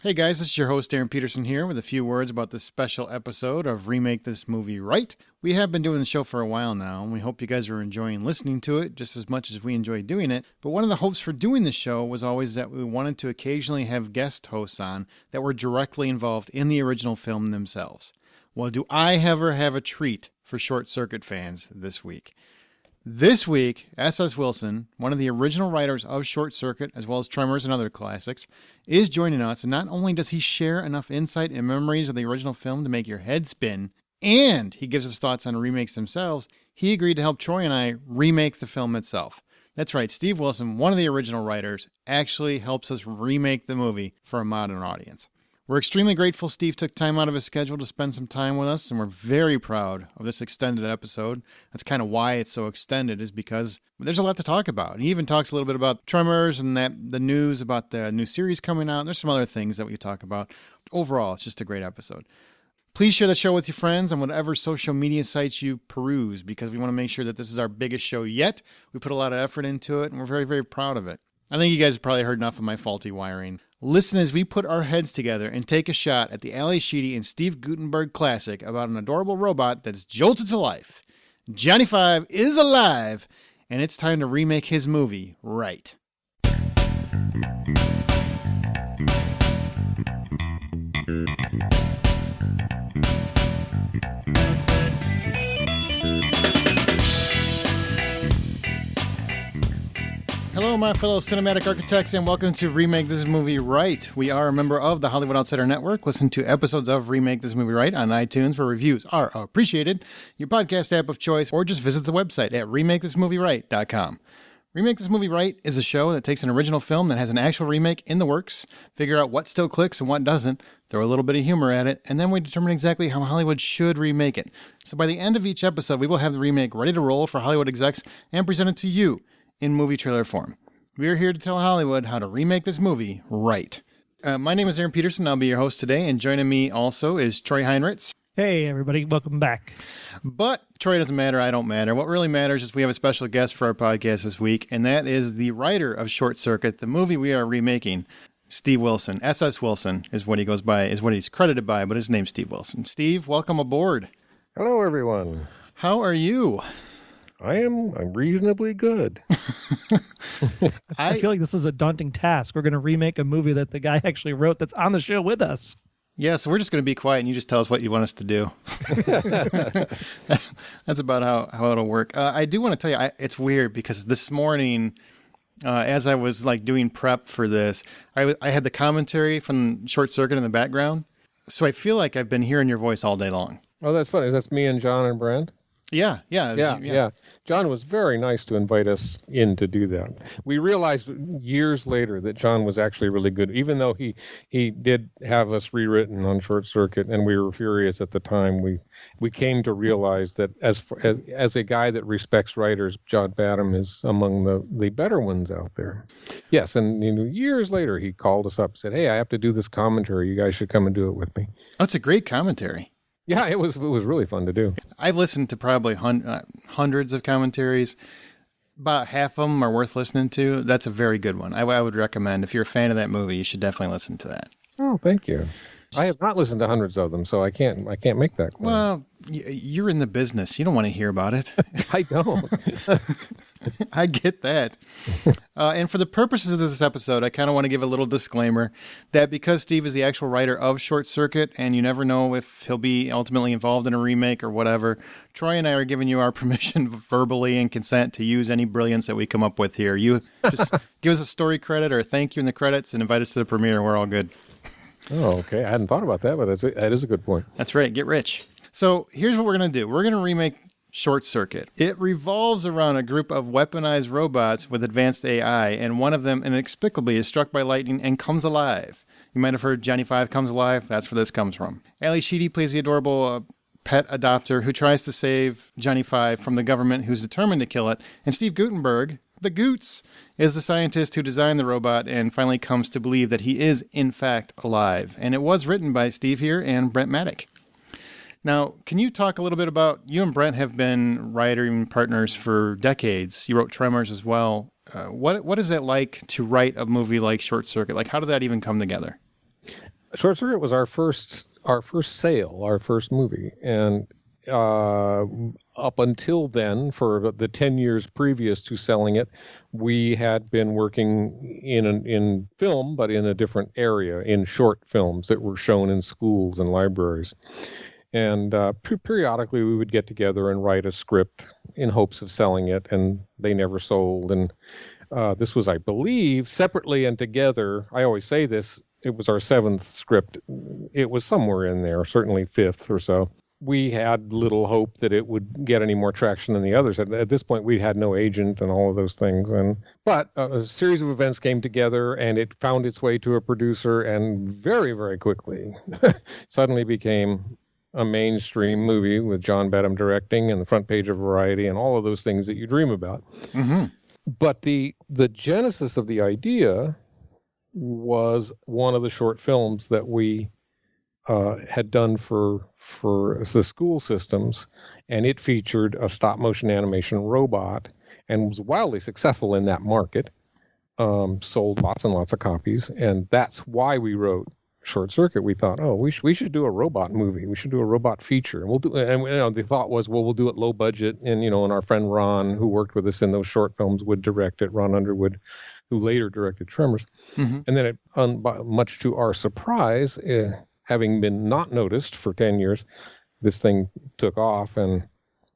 Hey guys, this is your host Aaron Peterson here with a few words about this special episode of Remake This Movie Right. We have been doing the show for a while now, and we hope you guys are enjoying listening to it just as much as we enjoy doing it. But one of the hopes for doing the show was always that we wanted to occasionally have guest hosts on that were directly involved in the original film themselves. Well, do I ever have a treat for Short Circuit fans this week? This week, S.S. Wilson, one of the original writers of Short Circuit, as well as Tremors and other classics, is joining us, and not only does he share enough insight and memories of the original film to make your head spin, and he gives us thoughts on remakes themselves, he agreed to help Troy and I remake the film itself. That's right, Steve Wilson, one of the original writers, actually helps us remake the movie for a modern audience. We're extremely grateful Steve took time out of his schedule to spend some time with us, and we're very proud of this extended episode. That's kind of why it's so extended, is because there's a lot to talk about. He even talks a little bit about Tremors and the news about the new series coming out. There's some other things that we talk about. Overall, it's just a great episode. Please share the show with your friends on whatever social media sites you peruse, because we want to make sure that this is our biggest show yet. We put a lot of effort into it, and we're very, very proud of it. I think you guys have probably heard enough of my faulty wiring. Listen as we put our heads together and take a shot at the Ali Sheedy and Steve Guttenberg classic about an adorable robot that's jolted to life. Johnny Five is alive, and it's time to remake his movie right. Hello, my fellow cinematic architects, and welcome to Remake This Movie Right. We are a member of the Hollywood Outsider Network. Listen to episodes of Remake This Movie Right on iTunes, where reviews are appreciated, your podcast app of choice, or just visit the website at remakethismovierright.com. Remake This Movie Right is a show that takes an original film that has an actual remake in the works, figure out what still clicks and what doesn't, throw a little bit of humor at it, and then we determine exactly how Hollywood should remake it. So by the end of each episode, we will have the remake ready to roll for Hollywood execs and present it to you in movie trailer form. We are here to tell Hollywood how to remake this movie right. My name is Aaron Peterson. I'll be your host today, and joining me also is Troy Heinritz. Hey, everybody. Welcome back. But Troy doesn't matter. I don't matter. What really matters is we have a special guest for our podcast this week, and that is the writer of Short Circuit, the movie we are remaking, Steve Wilson. S.S. Wilson is what he goes by, is what he's credited by, but his name's Steve Wilson. Steve, welcome aboard. Hello, everyone. How are you? I'm reasonably good. I feel like this is a daunting task. We're going to remake a movie that the guy actually wrote that's on the show with us. Yeah, so we're just going to be quiet and you just tell us what you want us to do. That's about how it'll work. I do want to tell you, it's weird because this morning, as I was doing prep for this, I had the commentary from Short Circuit in the background. So I feel like I've been hearing your voice all day long. Oh, that's funny. That's me and John and Brand? Yeah. John was very nice to invite us in to do that. We realized years later that John was actually really good, even though he did have us rewritten on Short Circuit, and we were furious at the time. We came to realize that as a guy that respects writers, John Badham is among the better ones out there. Yes, and years later he called us up and said, "Hey, I have to do this commentary. You guys should come and do it with me." Oh, it's a great commentary. Yeah, it was really fun to do. I've listened to probably hundreds of commentaries. About half of them are worth listening to. That's a very good one. I would recommend, if you're a fan of that movie, you should definitely listen to that. Oh, thank you. I have not listened to hundreds of them, so I can't make that claim. Well, you're in the business. You don't want to hear about it. I don't. I get that. And for the purposes of this episode, I kind of want to give a little disclaimer that because Steve is the actual writer of Short Circuit, and you never know if he'll be ultimately involved in a remake or whatever, Troy and I are giving you our permission verbally and consent to use any brilliance that we come up with here. You just give us a story credit or a thank you in the credits and invite us to the premiere. We're all good. Oh, okay. I hadn't thought about that, but that is a good point. That's right. Get rich. So here's what we're going to do. We're going to remake Short Circuit. It revolves around a group of weaponized robots with advanced AI, and one of them inexplicably is struck by lightning and comes alive. You might have heard Johnny Five comes alive. That's where this comes from. Ali Sheedy plays the adorable pet adopter who tries to save Johnny Five from the government, who's determined to kill it. And Steve Guttenberg, the Goots, is the scientist who designed the robot and finally comes to believe that he is, in fact, alive. And it was written by Steve here and Brent Maddock. Now, can you talk a little bit about, you and Brent have been writing partners for decades. You wrote Tremors as well. What is it like to write a movie like Short Circuit? Like, how did that even come together? Short Circuit was our first sale, our first movie, and up until then, for the 10 years previous to selling it, we had been working in film, but in a different area, in short films that were shown in schools and libraries. And periodically we would get together and write a script in hopes of selling it, and they never sold. And this was, I believe, separately and together. I always say this, it was our 7th script. It was somewhere in there, certainly 5th or so. We had little hope that it would get any more traction than the others. At this point, we had no agent and all of those things. But a series of events came together, and it found its way to a producer, and very, very quickly suddenly became a mainstream movie with John Badham directing and the front page of Variety and all of those things that you dream about. Mm-hmm. But the genesis of the idea was one of the short films that we had done for the school systems, and it featured a stop motion animation robot and was wildly successful in that market. Sold lots and lots of copies, and that's why we wrote Short Circuit. We thought, we should do a robot movie. We should do a robot feature, and we'll do. And the thought was, we'll do it low budget, and and our friend Ron, who worked with us in those short films, would direct it. Ron Underwood, who later directed Tremors, and then much to our surprise. Having been not noticed for 10 years, this thing took off, and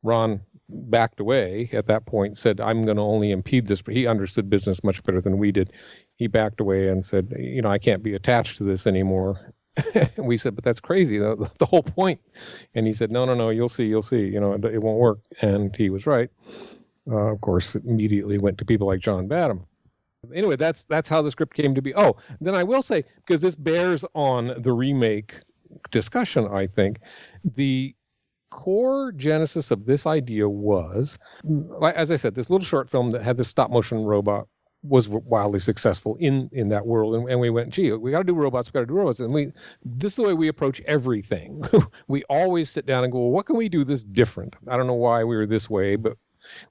Ron backed away at that point, said, I'm going to only impede this, but he understood business much better than we did. He backed away and said, I can't be attached to this anymore. And we said, but that's crazy, the whole point. And he said, no, you'll see, it won't work. And he was right. Of course, it immediately went to people like John Badham. Anyway, that's how the script came to be. Oh, then I will say, because this bears on the remake discussion, I think, the core genesis of this idea was, as I said, this little short film that had this stop motion robot was wildly successful in that world. And we went, gee, we got to do robots. And this is the way we approach everything. We always sit down and go, well, what can we do this different? I don't know why we were this way, but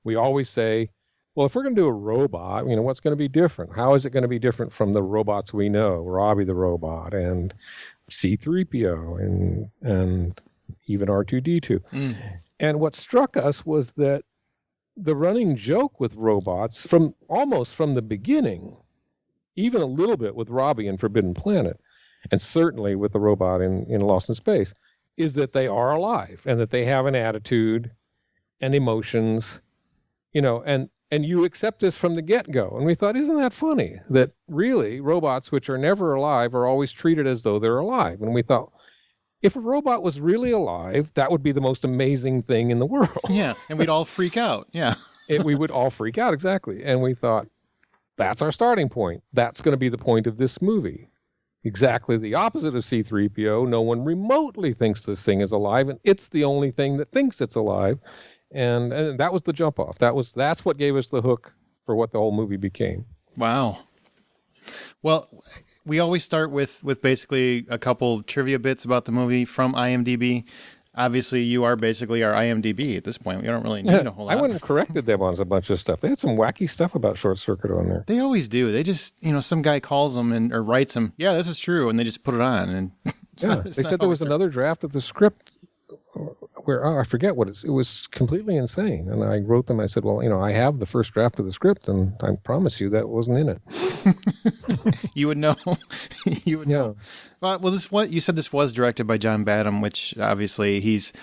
we always say, well, if we're going to do a robot, what's going to be different? How is it going to be different from the robots we know, Robbie the robot and C-3PO and even R2-D2? And what struck us was that the running joke with robots almost from the beginning, even a little bit with Robbie in Forbidden Planet, and certainly with the robot in Lost in Space, is that they are alive and that they have an attitude and emotions, and you accept this from the get-go. And we thought, isn't that funny? That really robots, which are never alive, are always treated as though they're alive. And we thought, if a robot was really alive, that would be the most amazing thing in the world. Yeah, and we'd all freak out. Yeah. We would all freak out, exactly. And we thought, that's our starting point. That's going to be the point of this movie. Exactly the opposite of C-3PO. No one remotely thinks this thing is alive, and it's the only thing that thinks it's alive. And that was the jump off. That's what gave us the hook for what the whole movie became. Wow. Well, we always start with basically a couple trivia bits about the movie from IMDb. Obviously, you are basically our IMDb at this point. We don't really need a whole lot. I wouldn't have corrected them on a bunch of stuff. They had some wacky stuff about Short Circuit on there. They always do. They just, some guy calls them or writes them, yeah, this is true, and they just put it on. And they said there was another draft of the script where I forget what it was completely insane. And I wrote them. I said, well, I have the first draft of the script, and I promise you that wasn't in it. You would know. You would know. Well, you said this was directed by John Badham, which obviously he's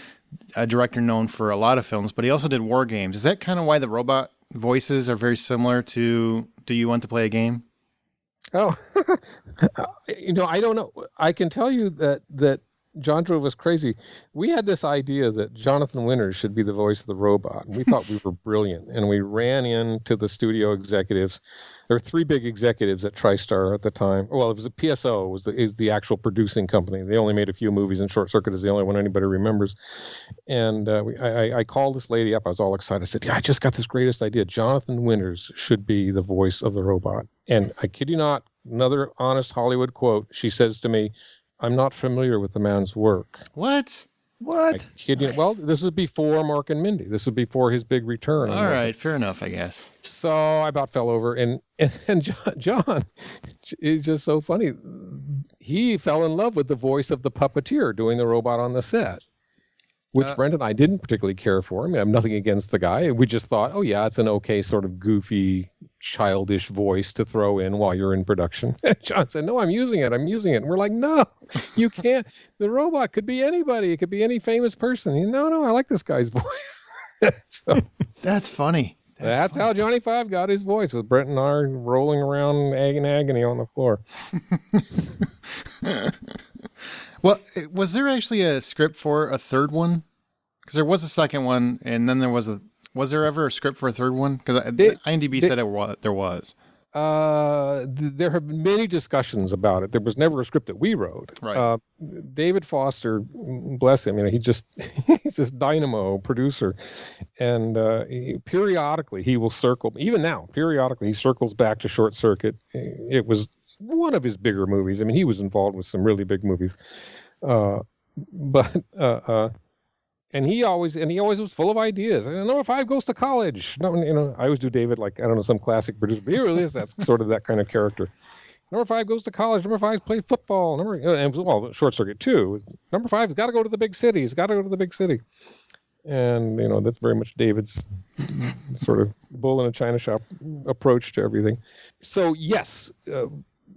a director known for a lot of films, but he also did War Games. Is that kind of why the robot voices are very similar to Do You Want to Play a Game? Oh, I don't know. I can tell you that John drove us crazy. We had this idea that Jonathan Winters should be the voice of the robot. And we thought we were brilliant. And we ran into the studio executives. There were 3 big executives at TriStar at the time. Well, it was a PSO, is the actual producing company. They only made a few movies, and Short Circuit is the only one anybody remembers. And I called this lady up. I was all excited. I said, I just got this greatest idea. Jonathan Winters should be the voice of the robot. And I kid you not, another honest Hollywood quote, she says to me, I'm not familiar with the man's work. What? I kid you. Well, this was before Mark and Mindy. This was before his big return. All right, fair enough, I guess. So I about fell over. And John is just so funny. he fell in love with the voice of the puppeteer doing the robot on the set, which Brent and I didn't particularly care for. I mean, I have nothing against the guy. We just thought, oh, yeah, it's an okay sort of goofy, childish voice to throw in while you're in production. And John said, no, I'm using it. And we're like, no, you can't. The robot could be anybody. It could be any famous person. No, I like this guy's voice. So, that's funny. That's how Johnny Five got his voice, with Brent and I rolling around in agony on the floor. Well, was there actually a script for a third one? Because there was a second one, and then was there ever a script for a third one? Because IMDb said there was. There have been many discussions about it. There was never a script that we wrote. Right. David Foster, bless him, he's this dynamo producer, and periodically he will circle. Even now, periodically he circles back to Short Circuit. It was one of his bigger movies. I mean, he was involved with some really big movies, and he always was full of ideas. And Number 5 goes to college. I always do David like, I don't know, some classic producer, but he really is that's sort of that kind of character. Number 5 goes to college. Number 5 plays football. Short Circuit too. Number 5's got to go to the big city. He's got to go to the big city. And that's very much David's sort of bull in a china shop approach to everything. So yes,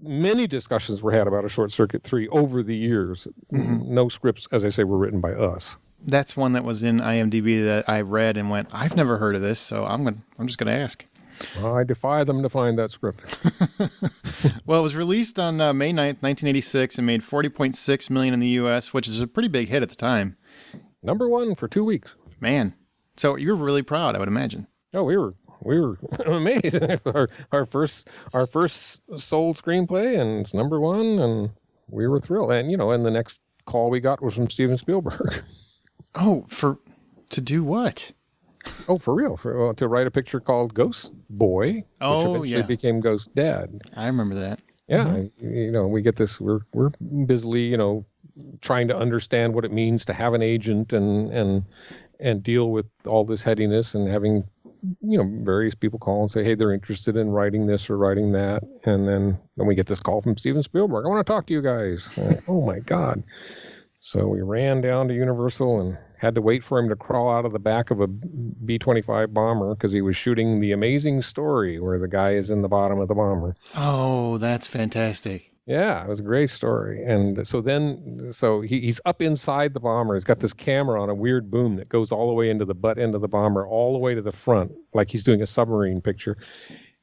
many discussions were had about a Short Circuit 3 over the years. Mm-hmm. No scripts, as I say, were written by us. That's one that was in IMDb that I read and went, I've never heard of this, so I'm just going to ask. Well, I defy them to find that script. Well, it was released on May 9th, 1986, and made $40.6 million in the U.S., which is a pretty big hit at the time. Number 1 for 2 weeks. Man, so you were really proud, I would imagine. Oh, we were amazed. our first sold screenplay, and it's number 1, and we were thrilled. And and the next call we got was from Steven Spielberg. Oh, to do what? Oh, for real? To write a picture called Ghost Boy, which eventually became Ghost Dad. I remember that. Yeah, mm-hmm. We get this. We're busily, trying to understand what it means to have an agent and deal with all this headiness, and having various people call and say, hey, they're interested in writing this or writing that, and then we get this call from Steven Spielberg. I want to talk to you guys. Like, oh my God. So we ran down to Universal and had to wait for him to crawl out of the back of a B-25 bomber, because he was shooting The Amazing Story, where the guy is in the bottom of the bomber. Oh, that's fantastic. Yeah, it was a great story. And so he's up inside the bomber. He's got this camera on a weird boom that goes all the way into the butt end of the bomber, all the way to the front, like he's doing a submarine picture.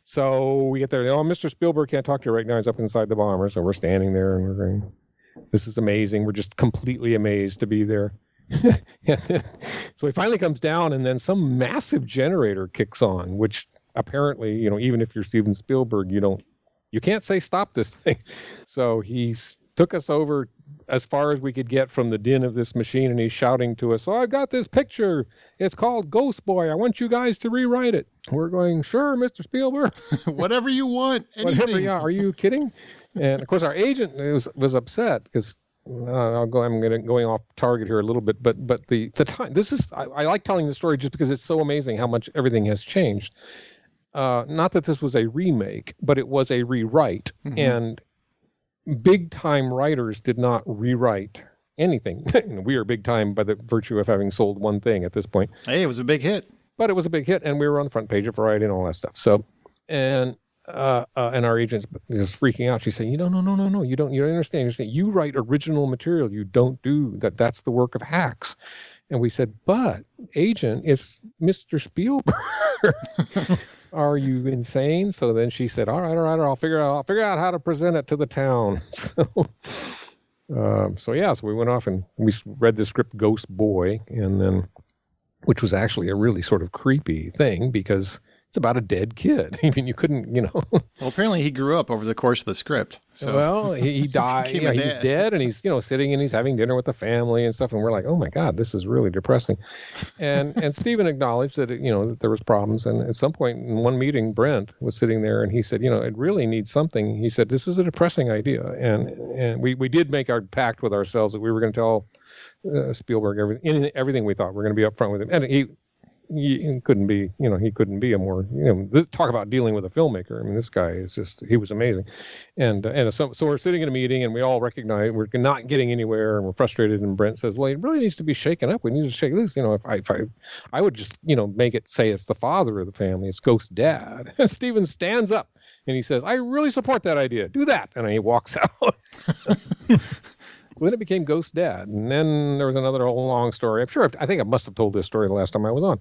So we get there. Oh, Mr. Spielberg can't talk to you right now. He's up inside the bomber. So we're standing there and we're going, this is amazing. We're just completely amazed to be there. So he finally comes down, and then some massive generator kicks on, which apparently, even if you're Steven Spielberg, you can't say stop this thing. So he took us over as far as we could get from the din of this machine, and he's shouting to us, oh, I've got this picture. It's called Ghost Boy. I want you guys to rewrite it. We're going, sure, Mr. Spielberg. Whatever you want. Anything. Whatever, yeah. Are you kidding? And of course, our agent was upset, because I'm going off target here a little bit, but the time, this is, I like telling the story just because it's so amazing how much everything has changed. Not that this was a remake, but it was a rewrite. Mm-hmm. And big time writers did not rewrite anything. We are big time by the virtue of having sold one thing at this point. Hey, it was a big hit. But it was a big hit, and we were on the front page of Variety and all that stuff. So, and our agent's just freaking out. She's saying, no, you don't understand. You're saying you write original material. You don't do that. That's the work of hacks. And we said, but agent, it's Mr. Spielberg. Are you insane? So then she said, all right, I'll figure out how to present it to the town. So we went off and we read the script Ghost Boy, and then, which was actually a really sort of creepy thing, because it's about a dead kid. I mean, you couldn't, Well, apparently he grew up over the course of the script. So. Well, he died. He's dead, and he's, sitting and he's having dinner with the family and stuff. And we're like, oh my God, this is really depressing. And Stephen acknowledged that, that there was problems. And at some point in one meeting, Brent was sitting there and he said, it really needs something. He said, this is a depressing idea. And we did make our pact with ourselves that we were going to tell Spielberg everything we thought. We're going to be upfront with him. And he couldn't be a more, talk about dealing with a filmmaker. I mean, this guy is he was amazing. And so we're sitting in a meeting and we all recognize we're not getting anywhere and we're frustrated. And Brent says, well, it really needs to be shaken up. We need to shake this. If I would just, make it say it's the father of the family. It's Ghost Dad. And Steven stands up and he says, I really support that idea. Do that. And he walks out. So then it became Ghost Dad. And then there was another whole long story. I think I must have told this story the last time I was on.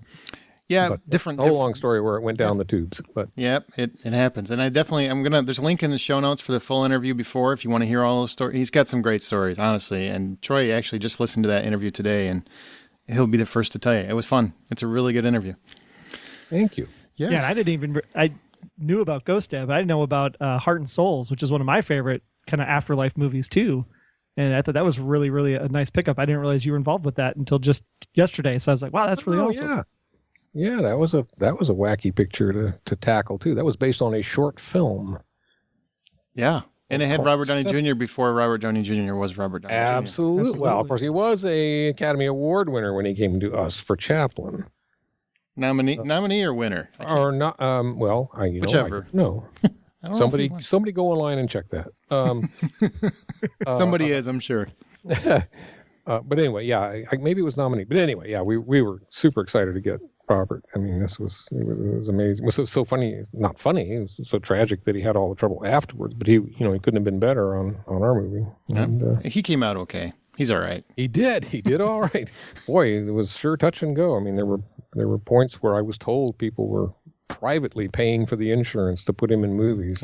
Yeah, but different. A whole long story where it went down the tubes. But yep, it happens. And there's a link in the show notes for the full interview before if you want to hear all those stories. He's got some great stories, honestly. And Troy actually just listened to that interview today, and he'll be the first to tell you. It was fun. It's a really good interview. Thank you. Yes. Yeah, and I knew about Ghost Dad, but I didn't know about Heart and Souls, which is one of my favorite kind of afterlife movies too. And I thought that was really, really a nice pickup. I didn't realize you were involved with that until just yesterday. So I was like, wow, that's really awesome. Yeah, that was a wacky picture to tackle too. That was based on a short film. Yeah. And it had Robert Downey Jr. before Robert Downey Jr. was Robert Downey Jr. Absolutely. Well, of course, he was an Academy Award winner when he came to us for Chaplin. Nominee or winner? Or not? Whichever. No. Somebody go online and check that. Somebody is, I'm sure. But anyway, yeah, maybe it was nominated. But anyway, yeah, we were super excited to get Robert. I mean, it was amazing. It was so funny, not funny. It was so tragic that he had all the trouble afterwards. But he couldn't have been better on our movie. And, he came out okay. He's all right. He did all right. Boy, it was sure touch and go. I mean, there were points where I was told people were privately paying for the insurance to put him in movies.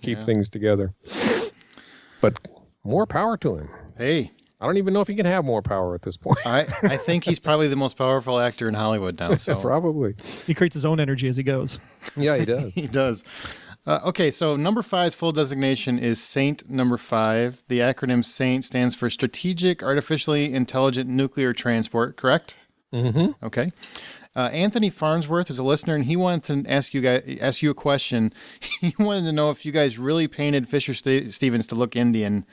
Keep things together. But more power to him. Hey. I don't even know if he can have more power at this point. I think he's probably the most powerful actor in Hollywood now. So probably. He creates his own energy as he goes. Yeah, he does. He does. Okay, so number 5's full designation is SAINT number 5. The acronym SAINT stands for Strategic Artificially Intelligent Nuclear Transport, correct? Mm-hmm. Okay. Anthony Farnsworth is a listener, and he wanted to ask you a question. He wanted to know if you guys really painted Fisher Stevens to look Indian,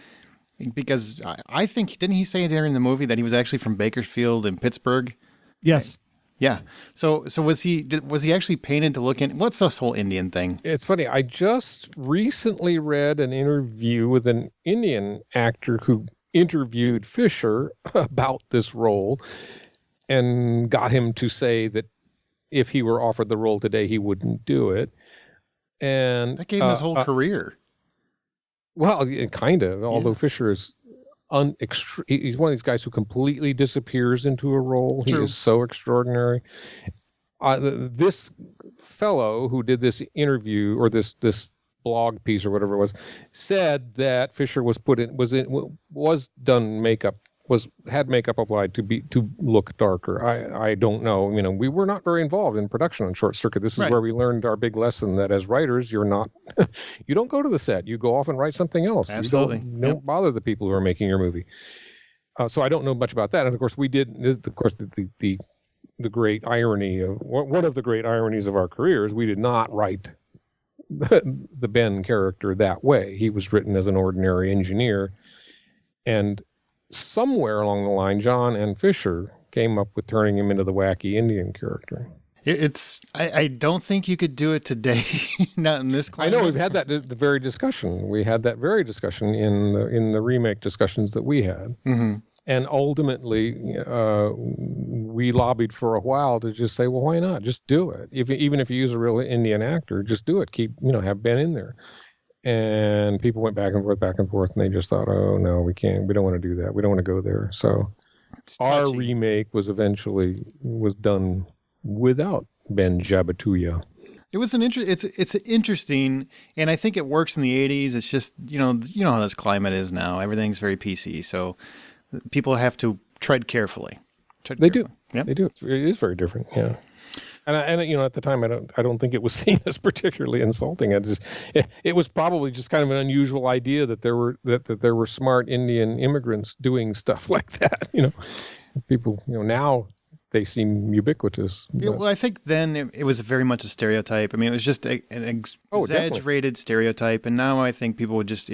because I think, didn't he say during the movie that he was actually from Bakersfield in Pittsburgh? Yes. Yeah. So was he actually painted to look in? What's this whole Indian thing? It's funny. I just recently read an interview with an Indian actor who interviewed Fisher about this role and got him to say that if he were offered the role today, he wouldn't do it. And that gave him his whole career. Well, kind of. Although Fisher is he's one of these guys who completely disappears into a role. True. He is so extraordinary. This fellow who did this interview or this blog piece or whatever it was said that Fisher was had makeup applied to look darker. I don't know. We were not very involved in production on Short Circuit. This is where we learned our big lesson that as writers, you don't go to the set. You go off and write something else. Absolutely. You don't bother the people who are making your movie. So I don't know much about that. And of course, we did. Of course, the great irony of one of the great ironies of our careers, we did not write the Ben character that way. He was written as an ordinary engineer, and somewhere along the line, John and Fisher came up with turning him into the wacky Indian character. I don't think you could do it today, not in this climate. I know we've had that very discussion. We had that very discussion in the remake discussions that we had, and ultimately we lobbied for a while to just say, well, why not? Just do it. Even if you use a real Indian actor, just do it. Have Ben in there. And people went back and forth, and they just thought, oh, no, we can't. We don't want to do that. We don't want to go there. So our remake was done without Ben Jabatuya. It was it's interesting, and I think it works in the 80s. It's just, you know how this climate is now. Everything's very PC, so people have to tread carefully. They do. Yep. They do. It is very different, yeah. And at the time, I don't think it was seen as particularly insulting. It was probably just kind of an unusual idea that there were smart Indian immigrants doing stuff like that. People, now they seem ubiquitous. Yeah, well, I think then it was very much a stereotype. I mean, it was just an exaggerated stereotype, and now I think people would just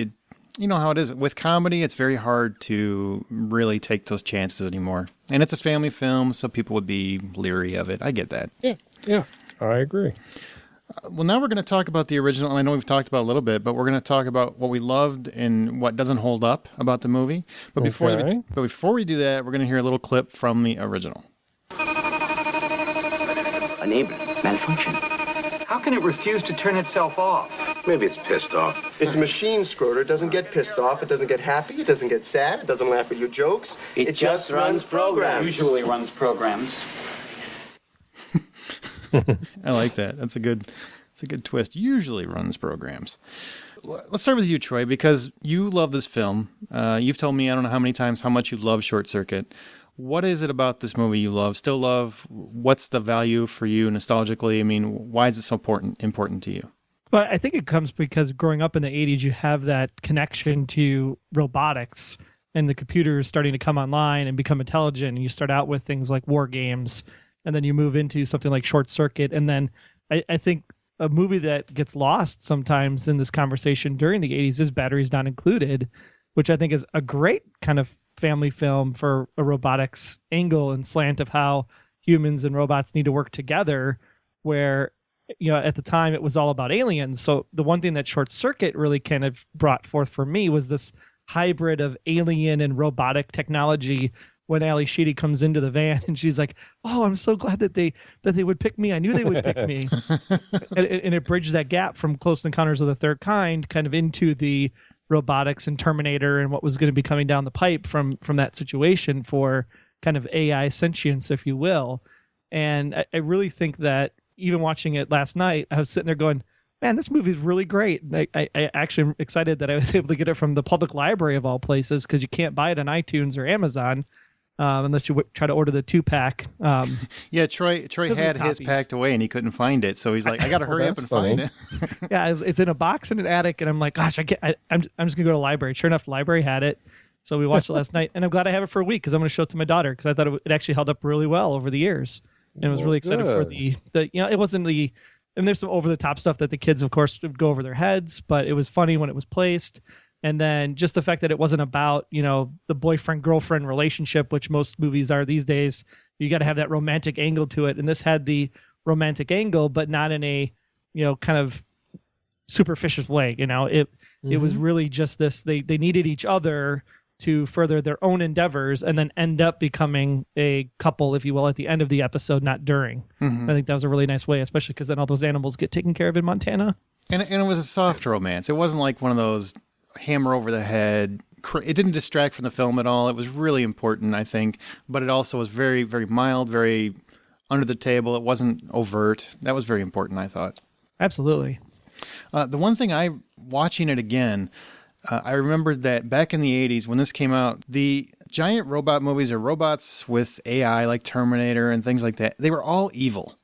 you know how it is. With comedy, it's very hard to really take those chances anymore. And it's a family film, so people would be leery of it. I get that. Yeah, I agree. Well, now we're going to talk about the original. I know we've talked about it a little bit, but we're going to talk about what we loved and what doesn't hold up about the movie. But before we do that, we're going to hear a little clip from the original. Enable malfunction. How can it refuse to turn itself off? Maybe it's pissed off. It's a machine, Scroder. It doesn't get pissed off. It doesn't get happy. It doesn't get sad. It doesn't laugh at your jokes. It just runs programs. Usually runs programs. I like that. That's a good twist. Usually runs programs. Let's start with you, Troy, because you love this film. You've told me I don't know how many times how much you love Short Circuit. What is it about this movie you love, still love? What's the value for you nostalgically? I mean, why is it so important to you? Well, I think it comes because growing up in the 80s, you have that connection to robotics and the computers starting to come online and become intelligent. And you start out with things like war games, and then you move into something like Short Circuit. And then I think a movie that gets lost sometimes in this conversation during the 80s is Batteries Not Included, which I think is a great kind of family film for a robotics angle and slant of how humans and robots need to work together, where, you know, at the time it was all about aliens. So the one thing that Short Circuit really kind of brought forth for me was this hybrid of alien and robotic technology. When Ali Sheedy comes into the van and she's like, "Oh, I'm so glad that they would pick me. I knew they would pick me," and it bridged that gap from Close Encounters of the Third Kind kind of into the robotics and Terminator and what was going to be coming down the pipe from that situation for kind of AI sentience, if you will. And I really think that even watching it last night, I was sitting there going, man, this movie is really great. I actually am excited that I was able to get it from the public library of all places, because you can't buy it on iTunes or Amazon unless you try to order the 2-pack. Yeah, Troy had his packed away and he couldn't find it, so he's like, I got to hurry up and find it. Yeah, it's in a box in an attic, and I'm like, gosh, I'm just gonna go to the library. Sure enough, the library had it, so we watched it last night, and I'm glad I have it for a week because I'm going to show it to my daughter, because I thought it actually held up really well over the years, and I was really excited for the it wasn't the. And there's some over-the-top stuff that the kids, of course, would go over their heads, but it was funny when it was placed. And then just the fact that it wasn't about, the boyfriend-girlfriend relationship, which most movies are these days. You got to have that romantic angle to it. And this had the romantic angle, but not in a, kind of superficial way. It was really just this. They needed each other to further their own endeavors and then end up becoming a couple, if you will, at the end of the episode, not during. Mm-hmm. I think that was a really nice way, especially because then all those animals get taken care of in Montana. And it was a soft romance. It wasn't like one of those hammer over the head. It didn't distract from the film at all. It was really important, I think, but it also was very, very mild, very under the table. It wasn't overt. That was very important, I thought. Absolutely. The one thing watching it again, I remembered that back in the 80s when this came out, the giant robot movies or robots with AI like Terminator and things like that, they were all evil.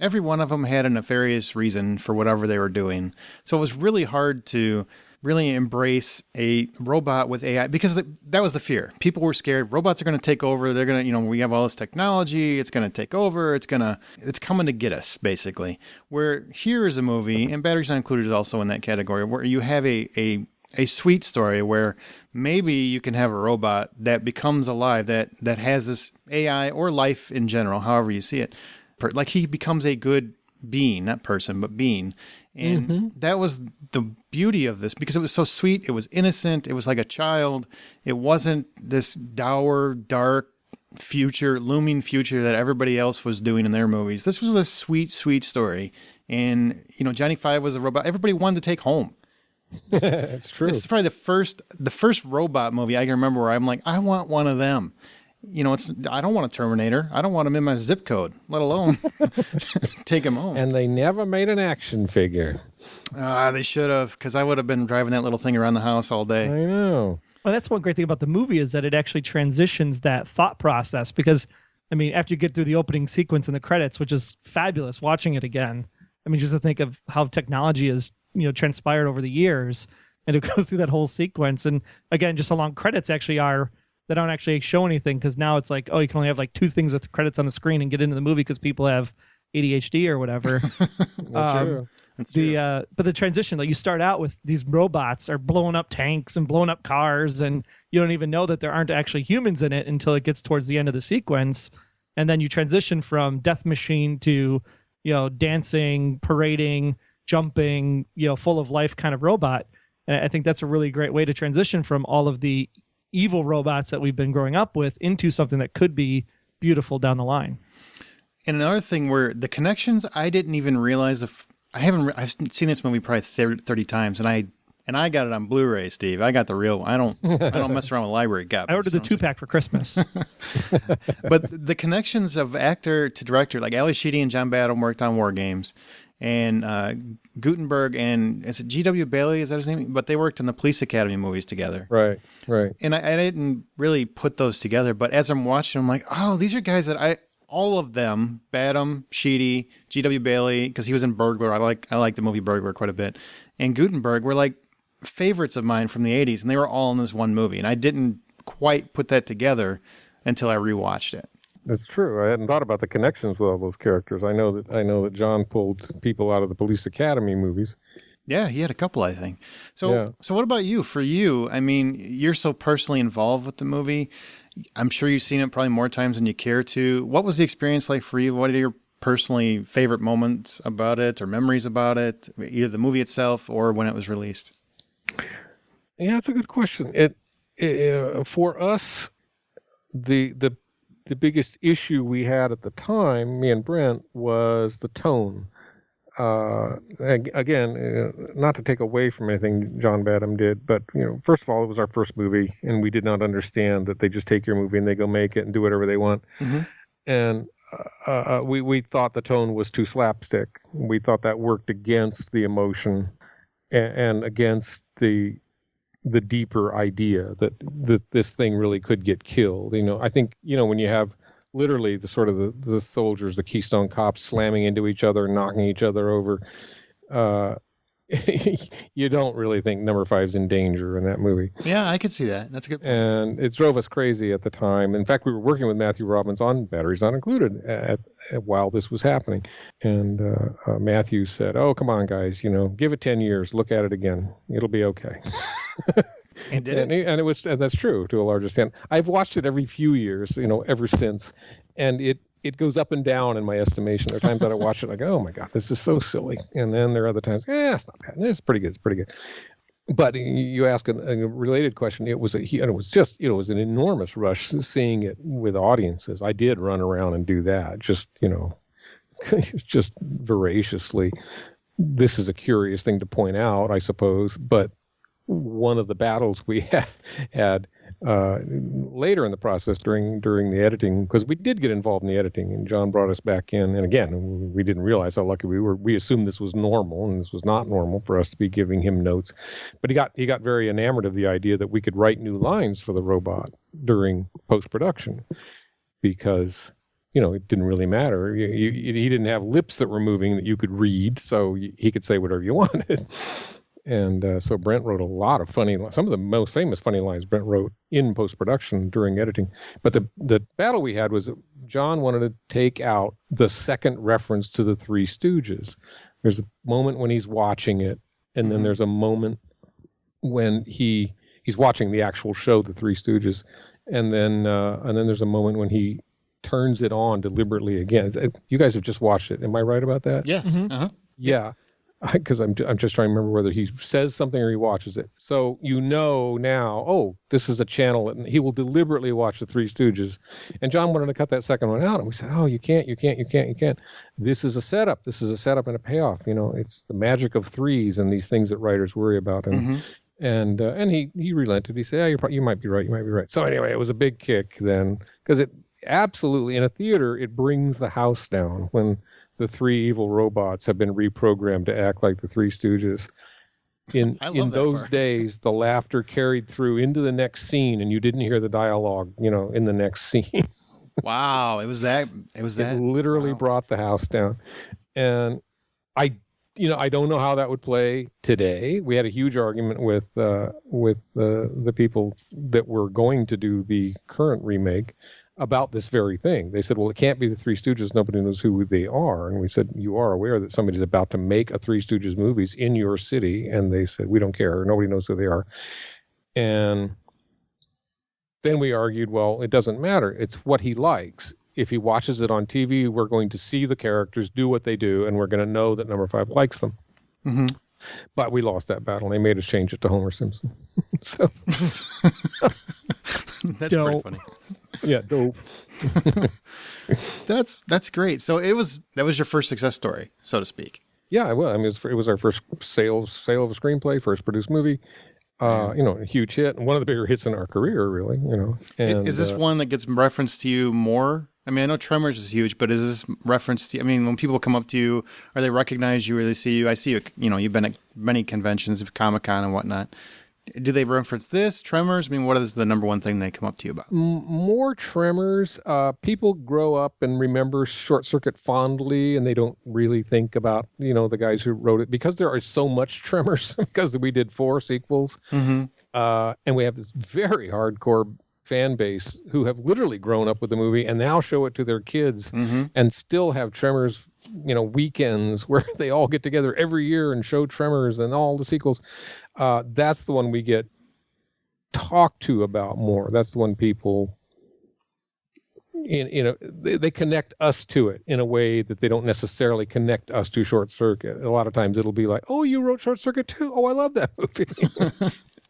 Every one of them had a nefarious reason for whatever they were doing. So it was really hard to really embrace a robot with AI because that was the fear. People were scared. Robots are going to take over. They're going to, we have all this technology. It's going to take over. It's coming to get us, basically. Where here is a movie, and Batteries Not Included is also in that category, where you have a sweet story where maybe you can have a robot that becomes alive, that has this AI or life in general, however you see it. Like he becomes a good being, not person, but being. And that was the beauty of this because it was so sweet. It was innocent. It was like a child. It wasn't this dour, dark future, looming future that everybody else was doing in their movies. This was a sweet, sweet story. And, Johnny Five was a robot everybody wanted to take home. That's true. This is probably the first robot movie I can remember where I'm like, I want one of them. I don't want a Terminator. I don't want him in my zip code, let alone take him home. And they never made an action figure. They should have, because I would have been driving that little thing around the house all day. I know. Well, that's one great thing about the movie is that it actually transitions that thought process because, after you get through the opening sequence and the credits, which is fabulous watching it again, just to think of how technology has, transpired over the years and to go through that whole sequence. And again, just how long credits actually are, they don't actually show anything because now it's like, you can only have like 2 things with the credits on the screen and get into the movie because people have ADHD or whatever. That's true. That's true. But the transition, like you start out with these robots are blowing up tanks and blowing up cars, and you don't even know that there aren't actually humans in it until it gets towards the end of the sequence. And then you transition from death machine to, dancing, parading, jumping, full of life kind of robot. And I think that's a really great way to transition from all of the evil robots that we've been growing up with into something that could be beautiful down the line. And another thing where the connections, I didn't even realize I've seen this movie probably 30 times, and I got it on Blu-ray, Steve. I got the real one. I don't mess around with library copies. I ordered the 2-pack for Christmas. But the connections of actor to director, like Ali Sheedy and John Badham worked on War Games, and Gutenberg and is it G.W. Bailey? Is that his name? But they worked in the Police Academy movies together. Right. And I didn't really put those together, but as I'm watching, I'm like, oh, these are guys that all of them, Badham, Sheedy, G.W. Bailey, because he was in Burglar. I like the movie Burglar quite a bit, and Gutenberg were like favorites of mine from the 80s, and they were all in this one movie, and I didn't quite put that together until I rewatched it. That's true. I hadn't thought about the connections with all those characters. I know that John pulled people out of the Police Academy movies. Yeah, he had a couple, I think. So what about you? For you, I mean, you're so personally involved with the movie. I'm sure you've seen it probably more times than you care to. What was the experience like for you? What are your personally favorite moments about it or memories about it, either the movie itself or when it was released? Yeah, that's a good question. For us, the biggest issue we had at the time, me and Brent, was the tone. Again, not to take away from anything John Badham did, but first of all, it was our first movie, and we did not understand that they just take your movie and they go make it and do whatever they want. Mm-hmm. And we thought the tone was too slapstick. We thought that worked against the emotion and against the deeper idea that this thing really could get killed. I think when you have literally the sort of the soldiers, the Keystone Cops slamming into each other, knocking each other over, you don't really think number 5's in danger in that movie. Yeah, I could see that. That's a good point. And it drove us crazy at the time. In fact, we were working with Matthew Robbins on Batteries Not Included while this was happening. And Matthew said, "Oh, come on, guys, give it 10 years. Look at it again. It'll be okay." And did it? And that's true to a large extent. I've watched it every few years, ever since, and it goes up and down in my estimation. There are times that I watch it, I go, "Oh my God, this is so silly," and then there are other times, it's not bad. It's pretty good. But you ask a related question. It was an enormous rush seeing it with audiences. I did run around and do that, just voraciously. This is a curious thing to point out, I suppose, but one of the battles we had later in the process during the editing, because we did get involved in the editing, and John brought us back in, and again, we didn't realize how lucky we were. We assumed this was normal, and this was not normal for us to be giving him notes. But he got very enamored of the idea that we could write new lines for the robot during post-production, because it didn't really matter. He didn't have lips that were moving that you could read, so he could say whatever you wanted. And so Brent wrote a lot of some of the most famous funny lines Brent wrote in post-production during editing. But the battle we had was that John wanted to take out the second reference to the Three Stooges. There's a moment when he's watching it, and then there's a moment when he's watching the actual show, The Three Stooges, and then there's a moment when he turns it on deliberately again. You guys have just watched it. Am I right about that? Yes. Mm-hmm. Uh-huh. Yeah. Because I'm just trying to remember whether he says something or he watches it. So now, this is a channel, and he will deliberately watch the Three Stooges. And John wanted to cut that second one out, and we said, "Oh, you can't. This is a setup. This is a setup and a payoff. It's the magic of threes and these things that writers worry about." And and he relented. He said, "Yeah, you might be right. You might be right." So anyway, it was a big kick then, because it absolutely, in a theater, it brings the house down when the three evil robots have been reprogrammed to act like the Three Stooges. In those days, the laughter carried through into the next scene, and you didn't hear the dialogue, in the next scene. Wow, it was that. It literally brought the house down. And I don't know how that would play today. We had a huge argument with the people that were going to do the current remake about this very thing. They said, well, it can't be the Three Stooges. Nobody knows who they are. And we said, you are aware that somebody's about to make a Three Stooges movies in your city. And they said, we don't care. Nobody knows who they are. And then we argued, well, it doesn't matter. It's what he likes. If he watches it on TV, we're going to see the characters do what they do, and we're going to know that number 5 likes them. Mm-hmm. But we lost that battle. They made us change it to Homer Simpson. So that's pretty funny. Yeah, dope. That's great. So that was your first success story, so to speak. Yeah, well, I mean, it was our first sale of a screenplay, first produced movie. A huge hit, and one of the bigger hits in our career, really. And, is this one that gets referenced to you more? I mean, I know Tremors is huge, but is this referenced to you? I mean, when people come up to you, or they recognize you, or they see you, I see you, you've been at many conventions of Comic-Con and whatnot. Do they reference this, Tremors? I mean, what is the number one thing they come up to you about? More Tremors. People grow up and remember Short Circuit fondly, and they don't really think about, the guys who wrote it, because there are so much Tremors, because we did 4 sequels. Mm-hmm. And we have this very hardcore fan base who have literally grown up with the movie and now show it to their kids, mm-hmm. and still have Tremors, weekends where they all get together every year and show Tremors and all the sequels. That's the one we get talked to about more. That's the one people, they connect us to it in a way that they don't necessarily connect us to Short Circuit. A lot of times it'll be like, oh, you wrote Short Circuit too? Oh, I love that movie.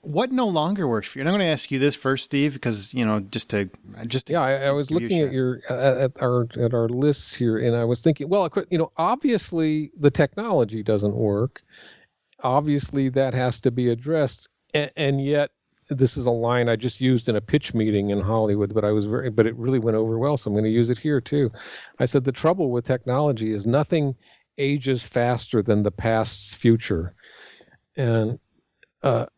What no longer works for you? And I'm going to ask you this first, Steve, because just to I was looking at our lists here, and I was thinking, well, obviously the technology doesn't work. Obviously that has to be addressed, and yet this is a line I just used in a pitch meeting in Hollywood, but it really went over well, so I'm going to use it here too. I said the trouble with technology is nothing ages faster than the past's future, and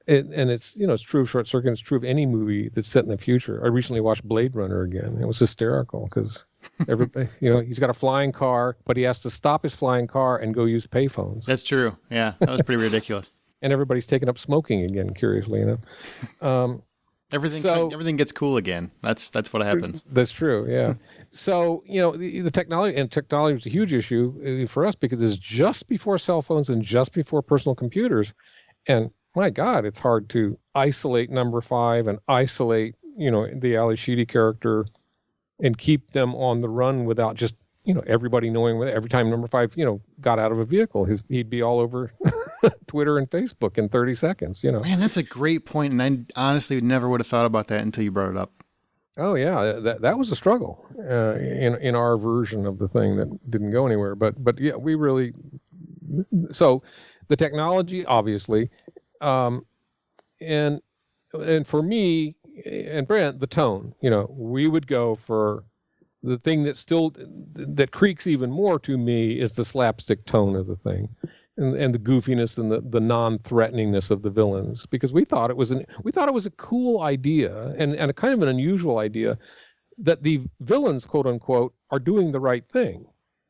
it's it's true of Short Circuit. It's true of any movie that's set in the future. I recently watched Blade Runner again. It was hysterical because everybody, he's got a flying car, but he has to stop his flying car and go use payphones. That's true. Yeah, that was pretty ridiculous. And everybody's taking up smoking again. Curiously enough, everything gets cool again. That's what happens. That's true. Yeah. So the technology is a huge issue for us because it's just before cell phones and just before personal computers, and my God, it's hard to isolate number 5 and isolate, the Ali Sheedy character and keep them on the run without just, everybody knowing every time number 5, got out of a vehicle, he'd be all over Twitter and Facebook in 30 seconds, Man, that's a great point. And I honestly never would have thought about that until you brought it up. Oh, yeah, that was a struggle in our version of the thing that didn't go anywhere. But yeah, we really, so the technology, obviously, and for me and Brent, the tone, we would go for the thing that creaks even more to me is the slapstick tone of the thing, and the goofiness and the non-threateningness of the villains, because we thought it was a cool idea and a kind of an unusual idea that the villains, quote unquote, are doing the right thing.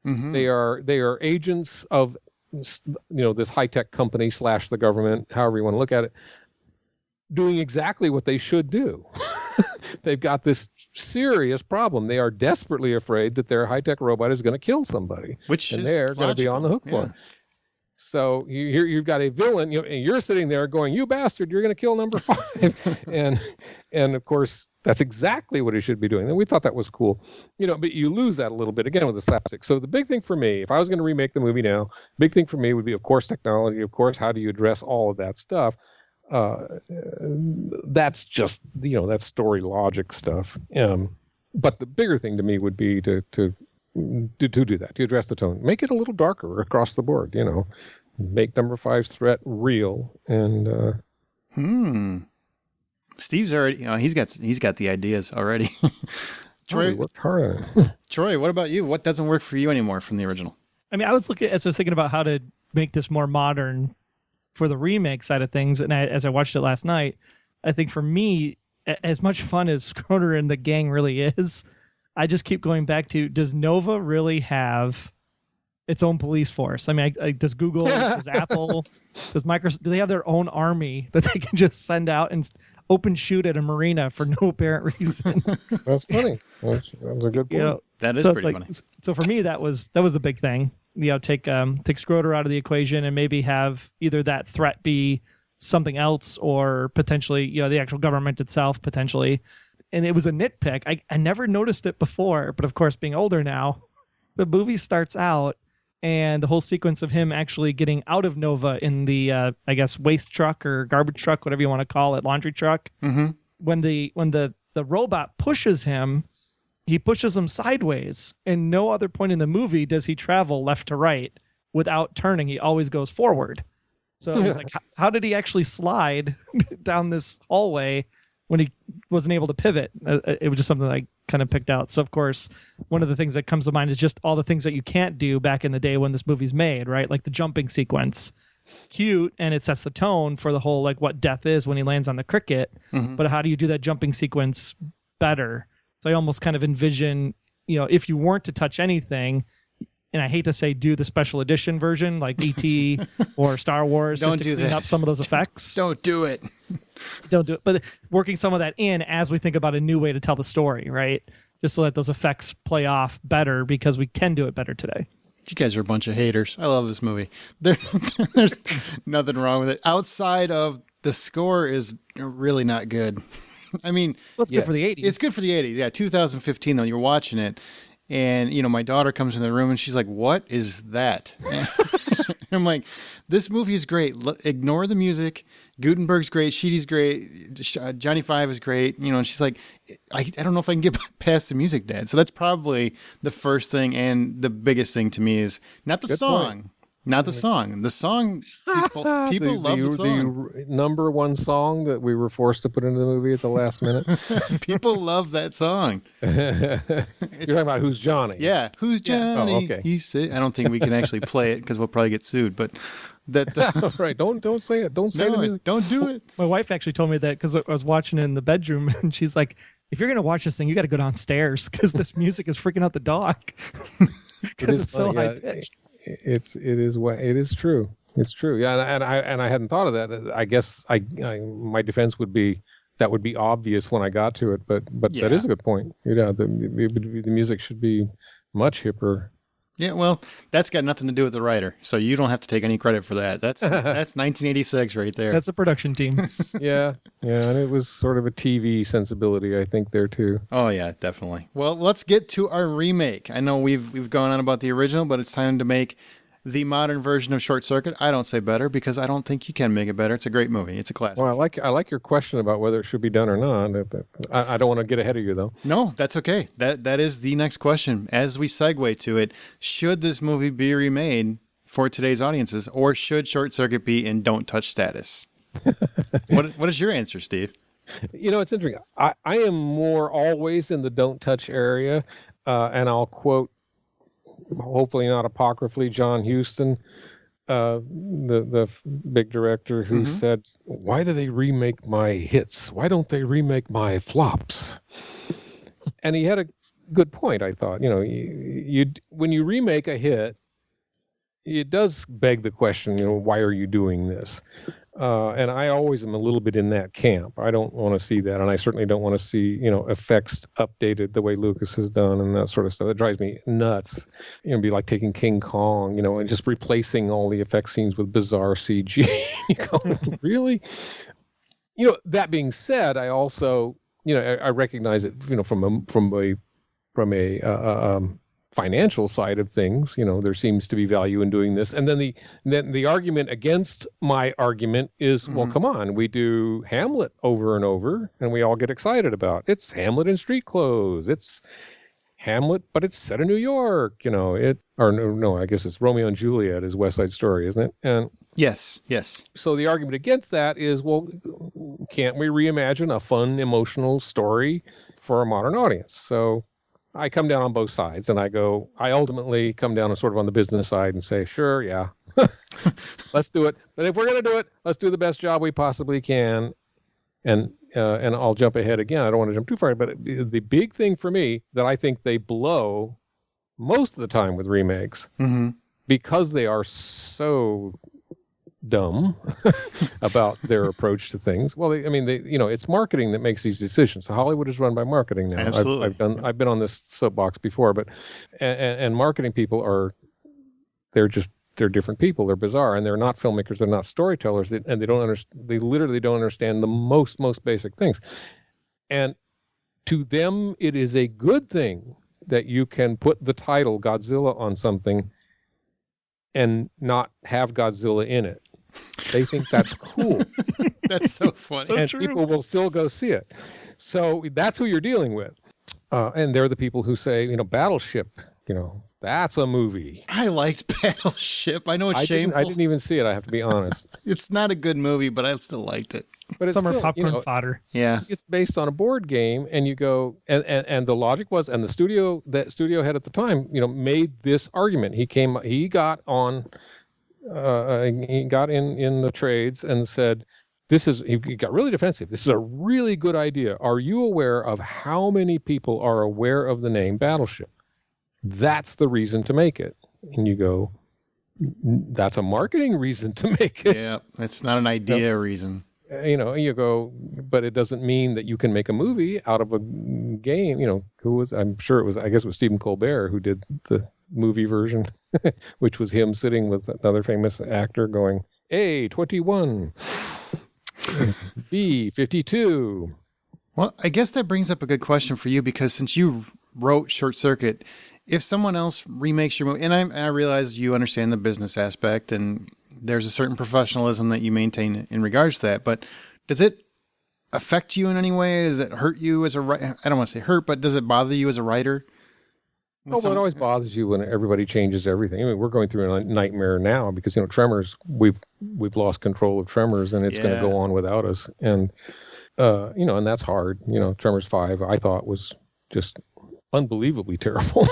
Mm-hmm. They are agents of this high-tech company / the government, however you want to look at it, doing exactly what they should do. They've got this serious problem. They are desperately afraid that their high-tech robot is going to kill somebody, and they're going to be on the hook for it. So you've got a villain, and you're sitting there going, "You bastard! You're going to kill number 5," and of course that's exactly what he should be doing. And we thought that was cool, But you lose that a little bit again with the slapstick. So the big thing for me, if I was going to remake the movie now, big thing for me would be, of course, technology. Of course, how do you address all of that stuff? That's just that's story logic stuff. But the bigger thing to me would be to do that, to address the tone, make it a little darker across the board. Make number 5's threat real. And Steve's already, he's got the ideas already. Troy, worked hard on it. Troy, what about you? What doesn't work for you anymore from the original? I mean, I was thinking about how to make this more modern for the remake side of things, and as I watched it last night, I think for me, as much fun as Schroeder and the gang really is, I just keep going back to, does Nova really have its own police force. I mean, does Google, does Apple, does Microsoft, do they have their own army that they can just send out and open shoot at a marina for no apparent reason? That's funny. That was a good point. That is so pretty it's like, funny. So for me, that was the big thing. Take Schroeder out of the equation and maybe have either that threat be something else or potentially, the actual government itself potentially. And it was a nitpick. I never noticed it before, but of course, being older now, the movie starts out and the whole sequence of him actually getting out of Nova in the, I guess, waste truck or garbage truck, whatever you want to call it, laundry truck. Mm-hmm. When the robot pushes him, he pushes him sideways. And no other point in the movie does he travel left to right without turning. He always goes forward. So it's like, how did he actually slide down this hallway when he wasn't able to pivot? It was just something that I kind of picked out. So, of course, one of the things that comes to mind is just all the things that you can't do back in the day when this movie's made, right? Like the jumping sequence. Cute, and it sets the tone for the whole, like, what death is when he lands on the cricket. Mm-hmm. But how do you do that jumping sequence better? So I almost kind of envision, if you weren't to touch anything, and I hate to say do the special edition version like E.T. or Star Wars, Don't just to do clean that. up some of those effects. Don't do it. Don't do it. But working some of that in as we think about a new way to tell the story, right? Just so that those effects play off better because we can do it better today. You guys are a bunch of haters. I love this movie. There's nothing wrong with it. Outside of the score is really not good. I mean, well, it's good for the 80s. It's good for the 80s. Yeah, 2015 though. You're watching it. And, my daughter comes in the room and she's like, what is that? I'm like, this movie is great. Ignore the music. Gutenberg's great. Sheedy's great. Johnny Five is great. And she's like, I don't know if I can get past the music, Dad. So that's probably the first thing. And the biggest thing to me is not the song. Point. Not the song. The song, people love the song. The number one song that we were forced to put into the movie at the last minute. People love that song. You're talking about Who's Johnny? Yeah, Who's Johnny? Oh, okay. He's sick. I don't think we can actually play it because we'll probably get sued. But that right. Don't say it. Don't say it. Don't do it. My wife actually told me that because I was watching it in the bedroom, and she's like, "If you're gonna watch this thing, you got to go downstairs because this music is freaking out the dog because it's so high pitched." It is true. It's true. Yeah, and I hadn't thought of that. I guess my defense would be that would be obvious when I got to it, but that is a good point. The music should be much hipper. Yeah, well, that's got nothing to do with the writer, so you don't have to take any credit for that. That's 1986 right there. That's a production team. Yeah, and it was sort of a TV sensibility, I think, there too. Oh yeah, definitely. Well, let's get to our remake. I know we've gone on about the original, but it's time to make the modern version of Short Circuit. I don't say better because I don't think you can make it better. It's a great movie. It's a classic. Well, I like your question about whether it should be done or not. I don't want to get ahead of you though. No, that's okay. That is the next question. As we segue to it, should this movie be remade for today's audiences, or should Short Circuit be in don't touch status? What is your answer, Steve? It's interesting. I am more always in the don't touch area, and I'll quote, hopefully not apocryphally, John Huston, the big director, who said, "Why do they remake my hits? Why don't they remake my flops?" And he had a good point, I thought. When you remake a hit, it does beg the question, why are you doing this? And I always am a little bit in that camp. I don't want to see that, and I certainly don't want to see, effects updated the way Lucas has done and that sort of stuff. That drives me nuts. It'd be like taking King Kong, and just replacing all the effect scenes with bizarre CG. You go, really? That being said, I also, I recognize it, from a financial side of things, there seems to be value in doing this. And then the argument against my argument is, well, come on, we do Hamlet over and over, and we all get excited about it. It's Hamlet in street clothes. It's Hamlet, but it's set in New York. I guess it's Romeo and Juliet is West Side Story, isn't it? And yes. So the argument against that is, well, can't we reimagine a fun, emotional story for a modern audience? So I come down on both sides, and I ultimately come down on sort of on the business side and say, sure, yeah, let's do it. But if we're going to do it, let's do the best job we possibly can. And I'll jump ahead again. I don't want to jump too far, but the big thing for me that I think they blow most of the time with remakes because they are so dumb about their approach to things. Well, it's marketing that makes these decisions. So Hollywood is run by marketing now. Absolutely. I've been on this soapbox before, but and marketing people they're different people. They're bizarre, and they're not filmmakers. They're not storytellers, and they literally don't understand the most basic things. And to them, it is a good thing that you can put the title Godzilla on something and not have Godzilla in it. They think that's cool. That's so funny. And people will still go see it. So that's who you're dealing with. And they're the people who say, Battleship, that's a movie. I liked Battleship. I know it's shameful. I didn't even see it, I have to be honest. It's not a good movie, but I still liked it. But it's Summer still, popcorn fodder. Yeah. It's based on a board game, and you go, and the logic was, and the studio head at the time, made this argument. He got in the trades and said, he got really defensive. This is a really good idea. Are you aware of how many people are aware of the name Battleship? That's the reason to make it. And you go, that's a marketing reason to make it. Yeah, it's not an idea reason. You go, but it doesn't mean that you can make a movie out of a game. I'm sure it was Stephen Colbert who did the movie version, which was him sitting with another famous actor going, A, 21, B, 52. Well, I guess that brings up a good question for you, because since you wrote Short Circuit, if someone else remakes your movie, and I realize you understand the business aspect and there's a certain professionalism that you maintain in regards to that, but does it affect you in any way? Does it hurt you as a writer? I don't want to say hurt, but does it bother you as a writer? It always bothers you when everybody changes everything. I mean, we're going through a nightmare now because, Tremors, we've lost control of Tremors, and it's going to go on without us. And, and that's hard. Tremors 5, I thought, was just unbelievably terrible.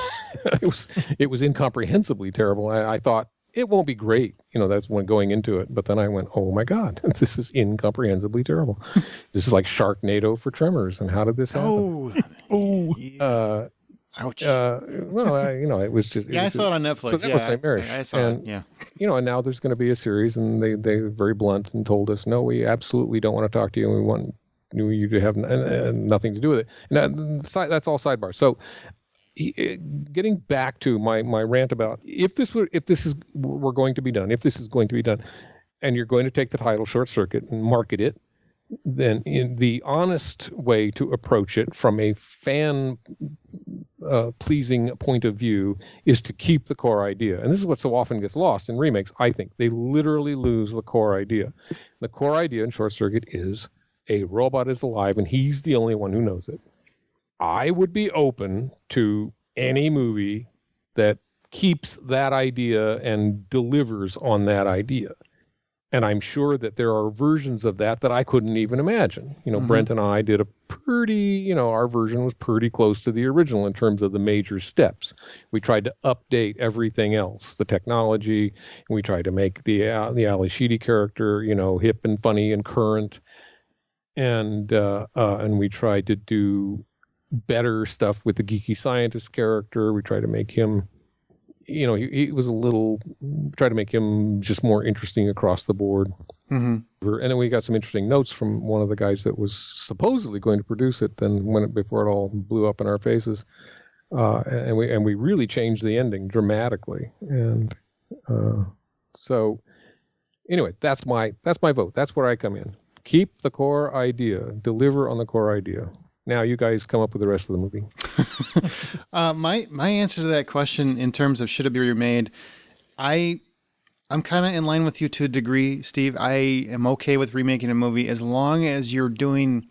It was incomprehensibly terrible. I thought it won't be great. That's when going into it. But then I went, oh my God, this is incomprehensibly terrible. This is like Sharknado for Tremors. And how did this happen? Oh, ouch. It was just. I saw it on Netflix. So that was nightmarish. I saw it. Yeah. And now there's going to be a series, and they're very blunt and told us, no, we absolutely don't want to talk to you, and we want you to have nothing to do with it. And that's all sidebar. So, getting back to my rant about if this is going to be done, and you're going to take the title Short Circuit and market it, then in the honest way to approach it from a fan pleasing point of view is to keep the core idea. And this is what so often gets lost in remakes. I think they literally lose the core idea. The core idea in Short Circuit is a robot is alive and he's the only one who knows it. I would be open to any movie that keeps that idea and delivers on that idea. And I'm sure that there are versions of that I couldn't even imagine. Brent and I did our version was pretty close to the original in terms of the major steps. We tried to update everything else, the technology, and we tried to make the Ali Sheedy character, hip and funny and current. And we tried to do better stuff with the geeky scientist character. We tried to make him, he was try to make him just more interesting across the board. Mm-hmm. And then we got some interesting notes from one of the guys that was supposedly going to produce it. Then before it all blew up in our faces, and we really changed the ending dramatically. And so anyway, that's my vote. That's where I come in. Keep the core idea. Deliver on the core idea. Now you guys come up with the rest of the movie. My answer to that question in terms of should it be remade, I'm kind of in line with you to a degree, Steve. I am okay with remaking a movie as long as you're doing.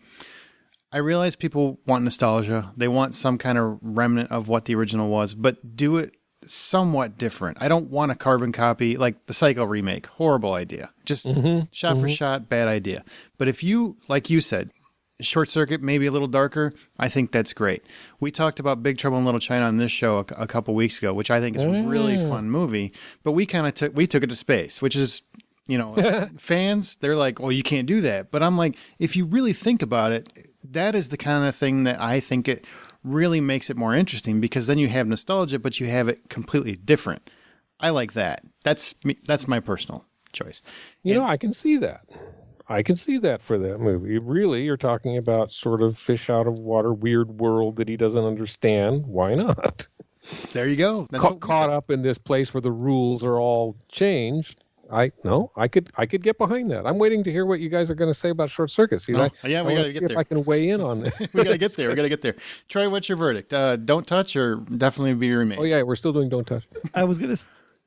I realize people want nostalgia. They want some kind of remnant of what the original was, but do it somewhat different. I don't want a carbon copy like the Psycho remake. Horrible idea. Just shot for shot, bad idea. But if you, like you said, Short Circuit, maybe a little darker, I think that's great. We talked about Big Trouble in Little China on this show a couple weeks ago, which I think is a really fun movie. But we kind of took it to space, which is, fans, they're like, well, you can't do that. But I'm like, if you really think about it, that is the kind of thing that I think it really makes it more interesting, because then you have nostalgia, but you have it completely different. I like that. That's me. That's my personal choice. You know, I can see that. I can see that for that movie. Really, you're talking about sort of fish out of water, weird world that he doesn't understand. Why not? There you go. That's Caught up in this place where the rules are all changed. I could get behind that. I'm waiting to hear what you guys are going to say about Short Circuit. See, we got to get there. If I can weigh in on this. We got to get there. We got to get there. Troy, what's your verdict? Don't touch or definitely be remade? Oh yeah, we're still doing Don't Touch. I was gonna,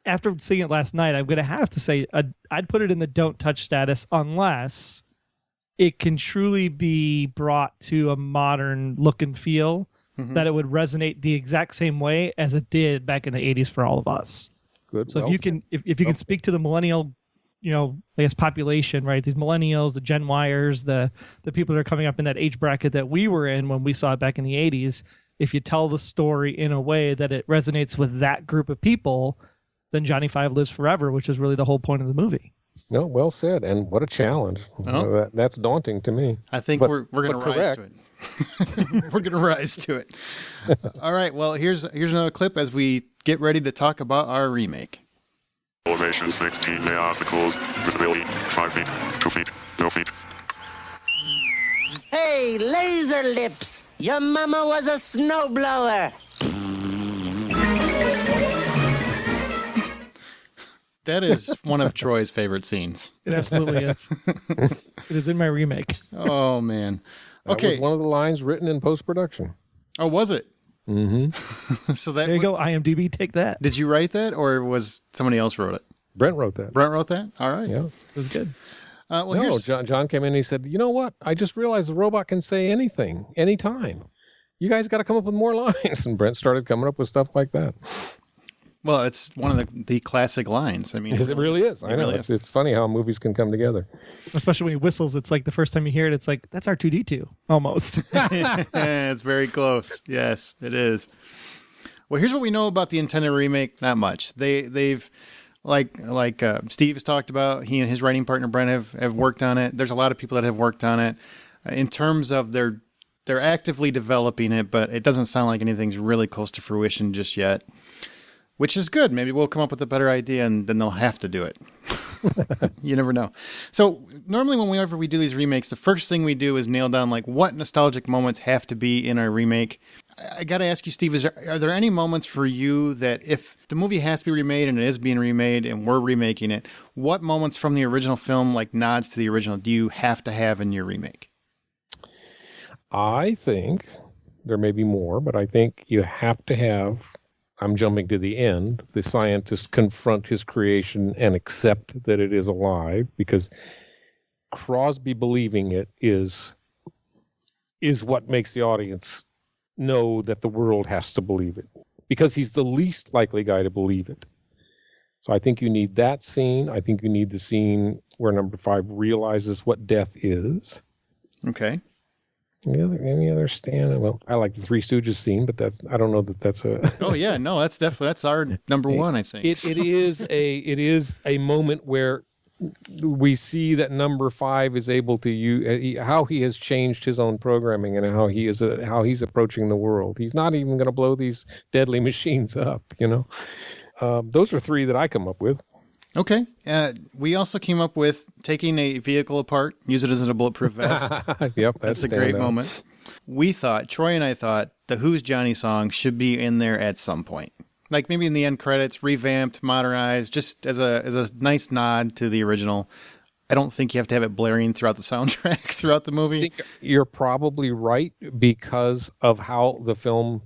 after seeing it last night, I'm gonna have to say I'd put it in the don't touch status unless it can truly be brought to a modern look and feel that it would resonate the exact same way as it did back in the 80s for all of us. Good. So if you can speak to the millennial, I guess population, right? These millennials, the Gen Yers, the people that are coming up in that age bracket that we were in when we saw it back in the 80s, if you tell the story in a way that it resonates with that group of people, then Johnny Five lives forever, which is really the whole point of the movie. No, well said. And what a challenge. Oh. That's daunting to me. I think we're going to rise to it. We're going to rise to it. All right. Well, here's another clip as we get ready to talk about our remake. Elevation 16 obstacles. Visibility 5 feet, 2 feet, no feet. Hey, laser lips! Your mama was a snowblower. That is one of Troy's favorite scenes. It absolutely is. It is in my remake. Oh, man. That was one of the lines written in post-production. Oh, was it? Mm-hmm. So that there you go, IMDb, take that. Did you write that, or was somebody else wrote it? Brent wrote that. Brent wrote that? All right. Yeah. It was good. No, John came in and he said, you know what? I just realized the robot can say anything, anytime. You guys got to come up with more lines. And Brent started coming up with stuff like that. Well, it's one of the classic lines. I mean, it really is. I know. Really it's funny how movies can come together. Especially when he whistles, it's like the first time you hear it, it's like, that's R2-D2, almost. It's very close. Yes, it is. Well, here's what we know about the intended remake. Not much. They've like Steve has talked about. He and his writing partner Brent have worked on it. There's a lot of people that have worked on it. In terms of they're actively developing it, but it doesn't sound like anything's really close to fruition just yet. Which is good. Maybe we'll come up with a better idea and then they'll have to do it. You never know. So normally whenever we do these remakes, the first thing we do is nail down like what nostalgic moments have to be in our remake. I got to ask you, Steve, are there any moments for you that if the movie has to be remade and it is being remade and we're remaking it, what moments from the original film, like nods to the original, do you have to have in your remake? I think there may be more, but I think you have to have... I'm jumping to the end. The scientists confront his creation and accept that it is alive, because Crosby believing it is what makes the audience know that the world has to believe it, because he's the least likely guy to believe it. So I think you need that scene. I think you need the scene where number 5 realizes what death is. Okay. Any other stand? Well, I like the Three Stooges scene, but I don't know that that's a. Oh yeah, no, that's our number one. I think it is a moment where we see that number 5 is able to use how he has changed his own programming and how he's approaching the world. He's not even going to blow these deadly machines up. Those are 3 that I come up with. Okay. We also came up with taking a vehicle apart, use it as a bulletproof vest. Yep, that's a great moment. Troy and I thought, the Who's Johnny song should be in there at some point. Like maybe in the end credits, revamped, modernized, just as a nice nod to the original. I don't think you have to have it blaring throughout the soundtrack throughout the movie. I think you're probably right because of how the film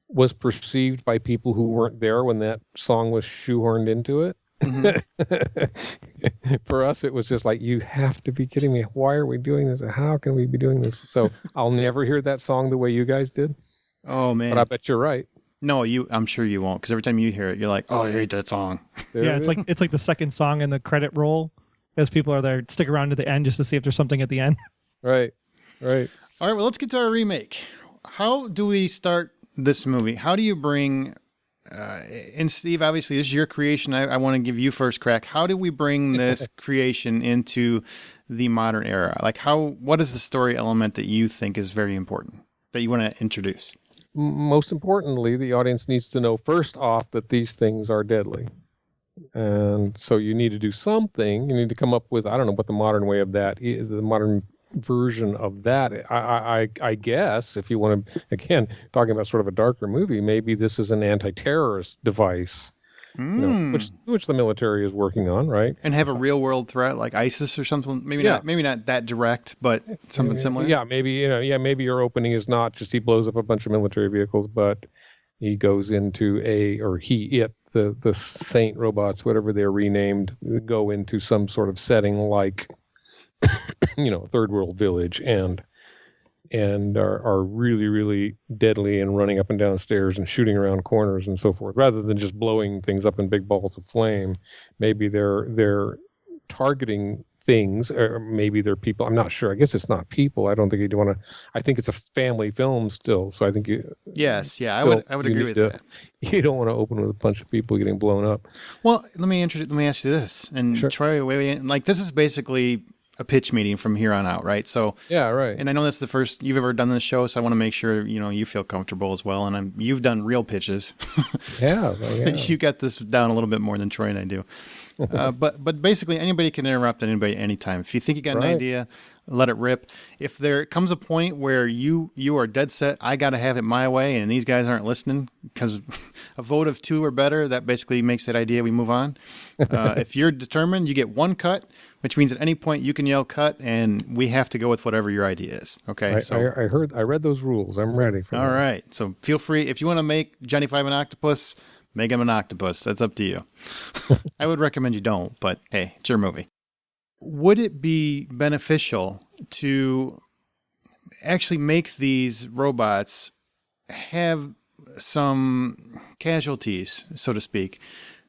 was perceived by people who weren't there when that song was shoehorned into it. Mm-hmm. For us, it was just like, you have to be kidding me. Why are we doing this? How can we be doing this? So I'll never hear that song the way you guys did. Oh, man. But I bet you're right. No, I'm sure you won't, because every time you hear it, you're like, oh, I hate that song. It's like the second song in the credit roll, as people are there, stick around to the end just to see if there's something at the end. Right. All right, well, let's get to our remake. How do we start this movie? How do you bring... and Steve, obviously, this is your creation. I want to give you first crack. How do we bring this creation into the modern era? Like, what is the story element that you think is very important that you want to introduce? most importantly, the audience needs to know first off that these things are deadly. And so you need to do something. You need to come up with, I don't know what the modern way of that, the modern version of that. I guess if you want to, again, talking about sort of a darker movie, maybe this is an anti-terrorist device, which the military is working on, right? And have a real world threat like ISIS or something. Maybe not that direct, but something similar. Yeah, maybe maybe your opening is not just he blows up a bunch of military vehicles, but he goes into the Saint robots, whatever they're renamed, go into some sort of setting like third world village and are really, really deadly and running up and down stairs and shooting around corners and so forth, rather than just blowing things up in big balls of flame. Maybe they're targeting things, or maybe they're people. I'm not sure. I guess it's not people. I don't think you'd want to. I think it's a family film still. So I think you. Yes, yeah, I would agree with that. You don't want to open with a bunch of people getting blown up. Well, let me ask you this, and sure. Troy, like this is basically a pitch meeting from here on out, right? So yeah, right. And I know that's the first you've ever done this show, so I want to make sure you feel comfortable as well. And you've done real pitches. Yeah, So you got this down a little bit more than Troy and I do. But basically, anybody can interrupt anybody anytime. If you think you got an idea, let it rip. If there comes a point where you are dead set, I got to have it my way, and these guys aren't listening because a vote of 2 or better, that basically makes that idea we move on. If you're determined, you get 1 cut, which means at any point you can yell cut, and we have to go with whatever your idea is. Okay. I read those rules. I'm ready for that. All right. So feel free, if you want to make Johnny Five an octopus, make him an octopus. That's up to you. I would recommend you don't, but hey, it's your movie. Would it be beneficial to actually make these robots have some casualties, so to speak?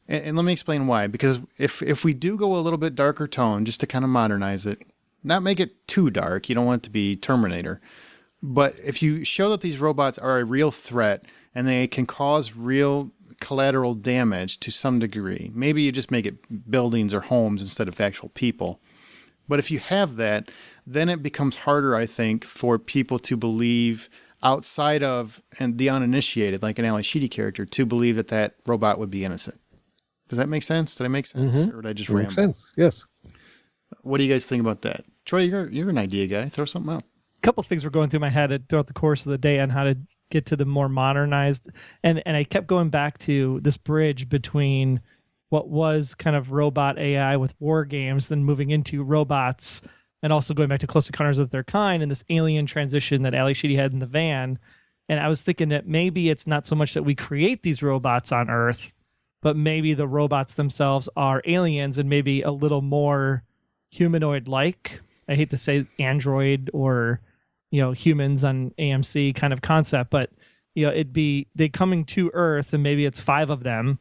And let me explain why. Because if we do go a little bit darker tone, just to kind of modernize it, not make it too dark, you don't want it to be Terminator, but if you show that these robots are a real threat and they can cause real collateral damage to some degree, maybe you just make it buildings or homes instead of actual people. But if you have that, then it becomes harder, I think, for people to believe outside of and the uninitiated, like an Ali Sheedy character, to believe that robot would be innocent. Does that make sense? Did I make sense? Mm-hmm. Or did I just ramble? Makes sense, yes. What do you guys think about that? Troy, you're an idea guy. Throw something out. A couple of things were going through my head throughout the course of the day on how to get to the more modernized. And I kept going back to this bridge between what was kind of robot AI with war games, then moving into robots, and also going back to Close Encounters of Their Kind and this alien transition that Ali Sheedy had in the van. And I was thinking that maybe it's not so much that we create these robots on Earth, but maybe the robots themselves are aliens and maybe a little more humanoid-like. I hate to say android or, humans on AMC kind of concept, but, it'd be they coming to Earth and maybe it's 5 of them.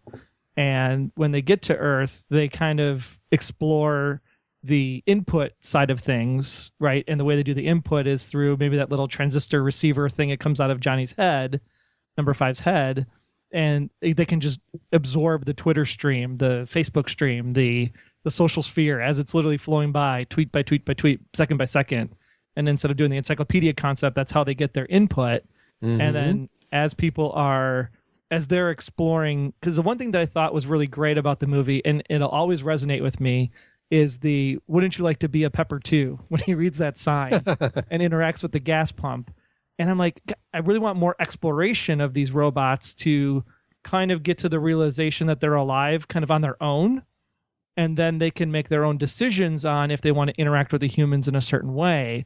And when they get to Earth, they kind of explore the input side of things, right? And the way they do the input is through maybe that little transistor receiver thing that comes out of Johnny's head, number 5's head. And they can just absorb the Twitter stream, the Facebook stream, the social sphere as it's literally flowing by, tweet by tweet by tweet, second by second. And instead of doing the encyclopedia concept, that's how they get their input. Mm-hmm. And then as they're exploring, because the one thing that I thought was really great about the movie, and it'll always resonate with me, is the wouldn't you like to be a pepper too, when he reads that sign and interacts with the gas pump. And I'm like, I really want more exploration of these robots to kind of get to the realization that they're alive kind of on their own. And then they can make their own decisions on if they want to interact with the humans in a certain way.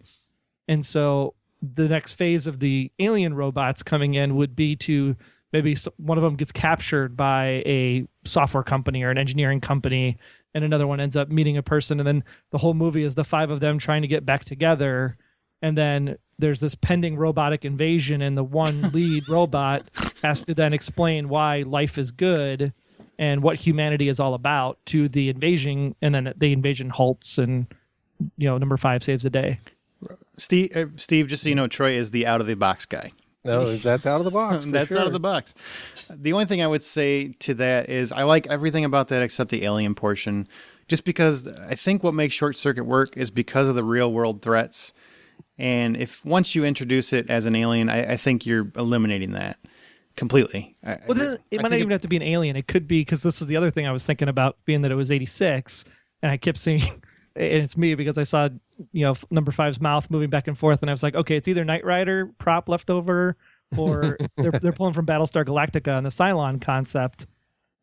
And so the next phase of the alien robots coming in would be to maybe one of them gets captured by a software company or an engineering company, and another one ends up meeting a person. And then the whole movie is the 5 of them trying to get back together. And then there's this pending robotic invasion, and the one lead robot has to then explain why life is good and what humanity is all about to the invasion. And then the invasion halts, and number 5 saves the day. Steve, just so you know, Troy is the out of the box guy. No, that's out of the box. That's sure. Out of the box. The only thing I would say to that is I like everything about that except the alien portion, just because I think what makes Short Circuit work is because of the real world threats. And if once you introduce it as an alien, I think you're eliminating that completely. Well, it might not even have to be an alien. It could be, because this is the other thing I was thinking about, being that it was 86, and I kept seeing, and it's me because I saw, number 5's mouth moving back and forth, and I was like, okay, it's either Knight Rider prop left over, or they're pulling from Battlestar Galactica and the Cylon concept.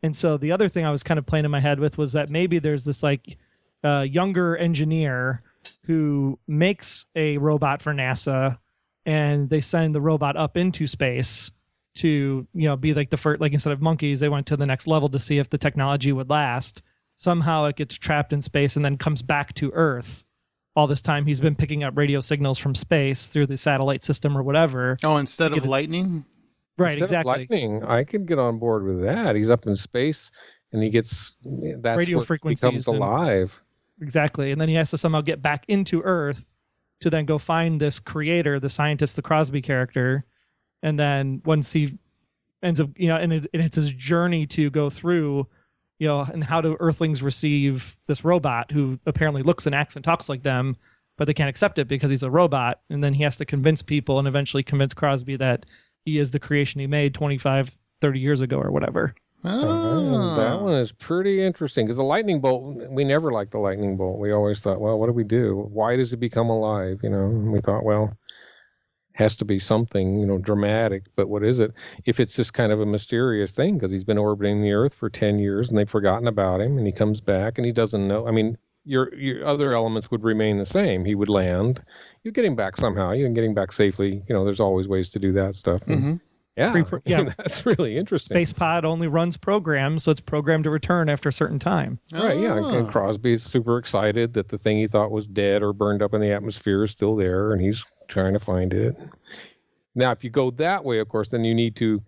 And so the other thing I was kind of playing in my head with was that maybe there's this like younger engineer who makes a robot for NASA, and they send the robot up into space to, be like the first, like instead of monkeys, they went to the next level to see if the technology would last. Somehow it gets trapped in space and then comes back to Earth. All this time he's been picking up radio signals from space through the satellite system or whatever. Oh, instead of lightning? Right, Instead exactly. of lightning, I could get on board with that. He's up in space and he gets, that's radio what frequencies becomes alive. Exactly. And then he has to somehow get back into Earth to then go find this creator, the scientist, the Crosby character. And then once he ends up, and it's his journey to go through, and how do Earthlings receive this robot who apparently looks and acts and talks like them, but they can't accept it because he's a robot. And then he has to convince people and eventually convince Crosby that he is the creation he made 25, 30 years ago or whatever. Oh. That one is pretty interesting, because the lightning bolt, we never liked the lightning bolt. We always thought, well, what do we do? Why does it become alive? And we thought, well, has to be something, dramatic, but what is it? If it's just kind of a mysterious thing, because he's been orbiting the Earth for 10 years and they've forgotten about him, and he comes back and he doesn't know. I mean, your other elements would remain the same. He would land. You get him back somehow. You can get him back safely. There's always ways to do that stuff. Mm-hmm. Yeah, that's really interesting. Space pod only runs programs, so it's programmed to return after a certain time. Right, yeah. And Crosby's super excited that the thing he thought was dead or burned up in the atmosphere is still there, and he's trying to find it. Now, if you go that way, of course, then you need to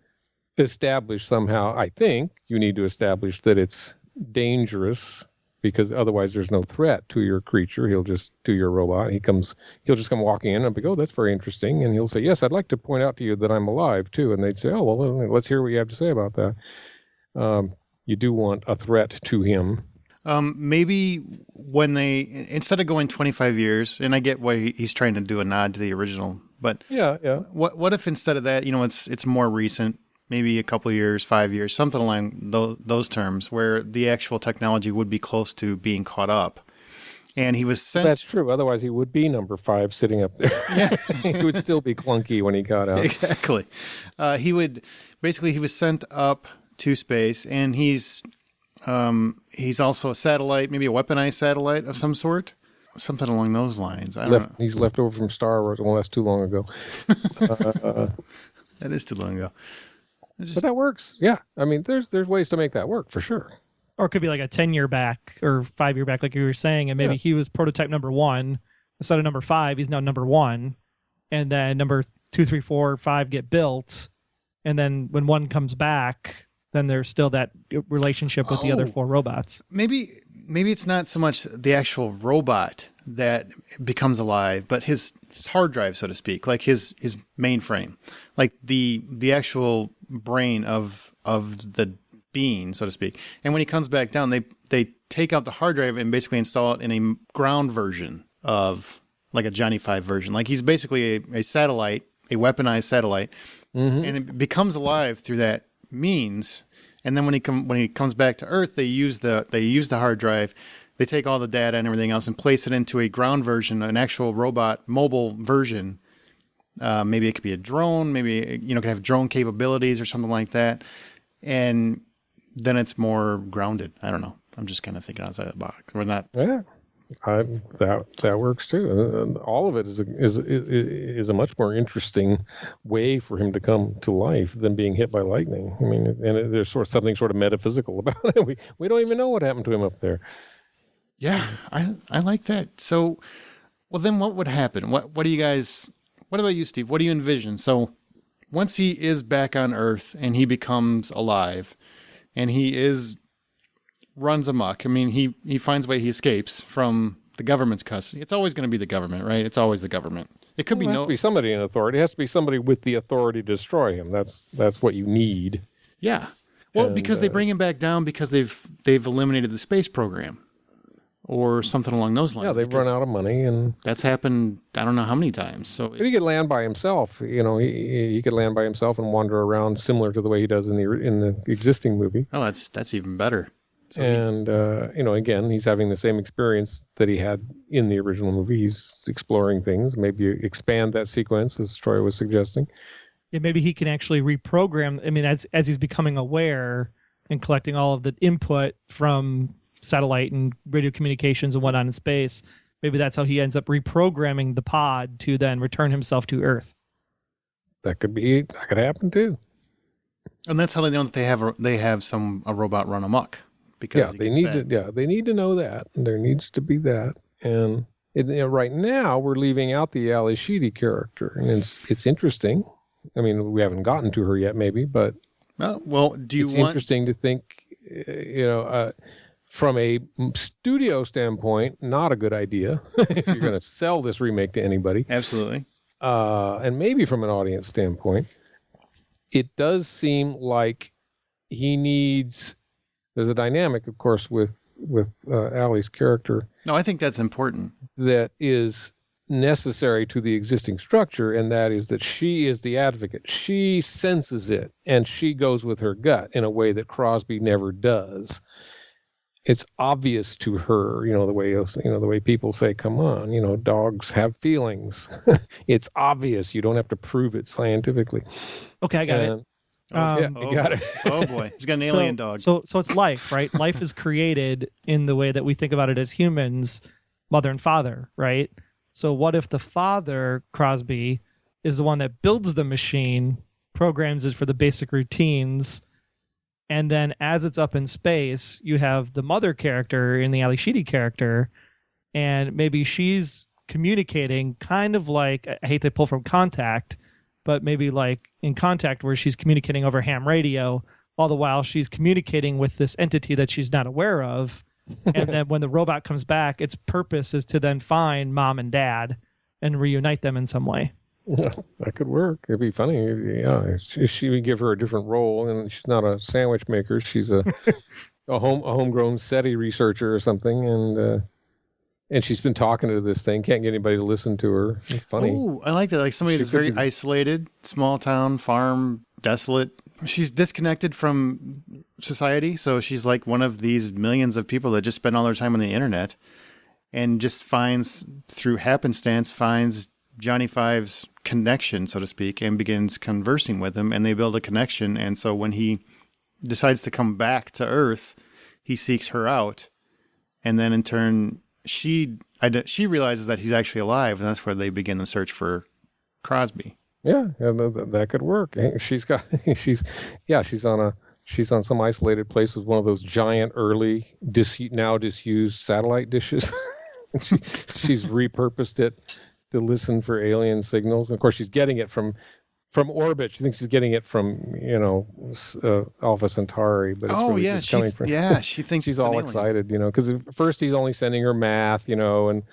establish somehow, I think, you need to establish that it's dangerous, because otherwise there's no threat to your creature. To your robot. He'll just come walking in and be, oh, that's very interesting. And he'll say, yes, I'd like to point out to you that I'm alive too. And they'd say, oh, well, let's hear what you have to say about that. You do want a threat to him. Maybe when they, instead of going 25 years, and I get why he's trying to do a nod to the original, but yeah. What if instead of that, it's more recent, maybe a couple of years, 5 years, something along those terms, where the actual technology would be close to being caught up. And he was sent... That's true. Otherwise, he would be number 5 sitting up there. Yeah. He would still be clunky when he got out. Exactly. He was sent up to space, and he's also a satellite, maybe a weaponized satellite of some sort. Something along those lines. I don't know. He's left over from Star Wars. Well, that's too long ago. That is too long ago. But that works. Yeah. I mean, there's ways to make that work for sure. Or it could be like a 10-year back or 5-year back, like you were saying, and maybe he was prototype number 1. Instead of number 5, he's now number 1. And then number 2, 3, 4, 5 get built. And then when 1 comes back, then there's still that relationship with the other 4 robots. Maybe it's not so much the actual robot that becomes alive, but his hard drive, so to speak, like his mainframe, like the actual brain of the being, so to speak. And when he comes back down, they take out the hard drive and basically install it in a ground version of like a Johnny 5 version. Like he's basically a satellite, a weaponized satellite, and it becomes alive through that means. And then when he comes back to Earth, they use the hard drive. They take all the data and everything else and place it into a ground version, an actual robot mobile version. Maybe it could be a drone. Maybe it could have drone capabilities or something like that. And then it's more grounded. I don't know. I'm just kind of thinking outside the box. We're not. Yeah, that works too. And all of it is a much more interesting way for him to come to life than being hit by lightning. I mean, and there's something sort of metaphysical about it. We don't even know what happened to him up there. Yeah, I like that. So, well, then what would happen? What do you guys? What about you, Steve? What do you envision? So, once he is back on Earth and he becomes alive, and he runs amok. I mean, he finds a way. He escapes from the government's custody. It's always going to be the government, right? It's always the government. It could has to be somebody in authority. It has to be somebody with the authority to destroy him. That's what you need. Yeah. Well, because they bring him back down because they've eliminated the space program. or something along those lines. Yeah, they've run out of money, and that's happened. I don't know how many times. So but he could land by himself. He could land by himself and wander around, similar to the way he does in the existing movie. Oh, that's even better. So again, he's having the same experience that he had in the original movie. He's exploring things. Maybe expand that sequence, as Troy was suggesting. Yeah, maybe he can actually reprogram. I mean, as he's becoming aware and collecting all of the input from satellite and radio communications and whatnot in space, maybe that's how he ends up reprogramming the pod to then return himself to Earth. That could happen too. And that's how they know that they have a robot run amok. Because they need to know that. There needs to be that. And right now we're leaving out the Ali Sheedy character, and it's interesting. I mean, we haven't gotten to her yet, maybe, but it's interesting to think, from a studio standpoint, not a good idea if you're going to sell this remake to anybody. Absolutely. And maybe from an audience standpoint, it does seem like there's a dynamic, of course, with Allie's character. No, I think that's important. That is necessary to the existing structure, and that is that she is the advocate. She senses it, and she goes with her gut in a way that Crosby never does. It's obvious to her, the way people say, "Come on, dogs have feelings." It's obvious. You don't have to prove it scientifically. Okay, I got it. You got it. Oh boy, he's got an alien dog. So it's life, right? Life is created in the way that we think about it as humans, mother and father, right? So what if the father, Crosby, is the one that builds the machine, programs it for the basic routines, and then as it's up in space, you have the mother character in the Ali Sheedy character, and maybe she's communicating kind of like, I hate to pull from Contact, but maybe like in Contact where she's communicating over ham radio, all the while she's communicating with this entity that she's not aware of. And then when the robot comes back, its purpose is to then find mom and dad and reunite them in some way. Yeah, that could work. It'd be funny. Yeah, she would give her a different role, and she's not a sandwich maker. She's a homegrown SETI researcher or something, and she's been talking to this thing. Can't get anybody to listen to her. It's funny. Oh, I like that. Like somebody that's very isolated, small town, farm, desolate. She's disconnected from society, so she's like one of these millions of people that just spend all their time on the internet, and just finds through happenstance Johnny Five's connection, so to speak, and begins conversing with him, and they build a connection. And so when he decides to come back to Earth, he seeks her out, and then in turn she realizes that he's actually alive, and that's where they begin the search for Crosby. Yeah, that could work. She's on some isolated place with one of those giant early now disused satellite dishes. She's repurposed it to listen for alien signals. And of course, she's getting it from orbit. She thinks she's getting it from Alpha Centauri, but it's coming from. Yeah, she thinks she's all excited, because at first he's only sending her math, and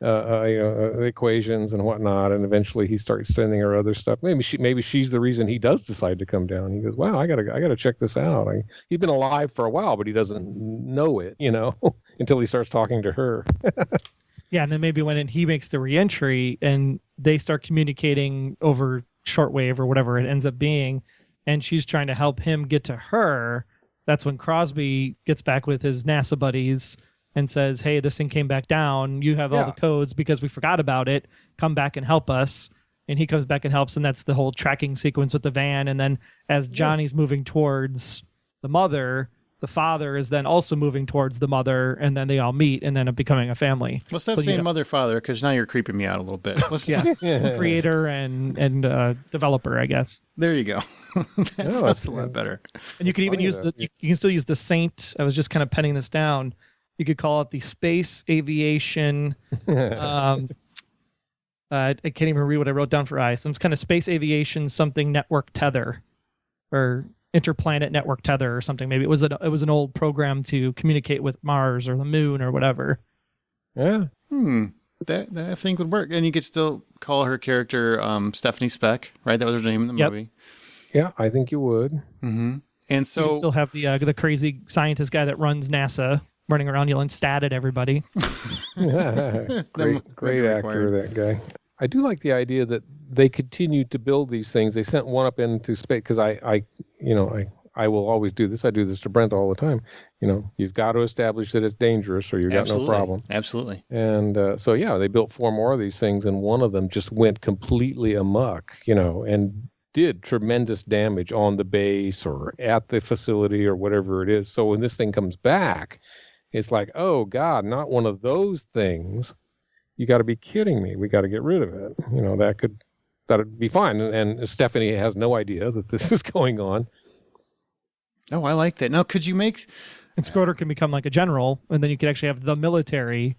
equations and whatnot, and eventually he starts sending her other stuff. Maybe she's the reason he does decide to come down. He goes, "Wow, I gotta check this out." He's been alive for a while, but he doesn't know it, until he starts talking to her. Yeah, and then maybe when he makes the reentry and they start communicating over shortwave or whatever it ends up being, and she's trying to help him get to her, that's when Crosby gets back with his NASA buddies and says, "Hey, this thing came back down. You have all the codes because we forgot about it. Come back and help us." And he comes back and helps, and that's the whole tracking sequence with the van. And then as Johnny's moving towards the mother, the father is then also moving towards the mother, and then they all meet and end up becoming a family. Let's stop saying mother-father, because now you're creeping me out a little bit. Creator and developer, I guess. There you go. That's a lot better. And you can even use you can still use the Saint. I was just kind of penning this down. You could call it the Space Aviation. I can't even read what I wrote down for I. Some kind of Space Aviation something network tether, or interplanet network tether or something. Maybe it was an old program to communicate with Mars or the moon or whatever. Yeah. That I think would work. And you could still call her character Stephanie Speck, right? That was her name in the movie. Yeah, I think you would. Mm-hmm. And so you still have the crazy scientist guy that runs NASA. running around yelling stat at everybody. great actor, that guy. I do like the idea that they continued to build these things. They sent one up into space because I will always do this. I do this to Brent all the time. You've got to establish that it's dangerous, or you've got no problem. Absolutely. And so they built 4 more of these things, and one of them just went completely amok, and did tremendous damage on the base or at the facility or whatever it is. So when this thing comes back, it's like, oh God, not one of those things. You got to be kidding me. We got to get rid of it. That'd be fine. And Stephanie has no idea that this is going on. Oh, I like that. Now, could you make... And Schroeder can become like a general, and then you could actually have the military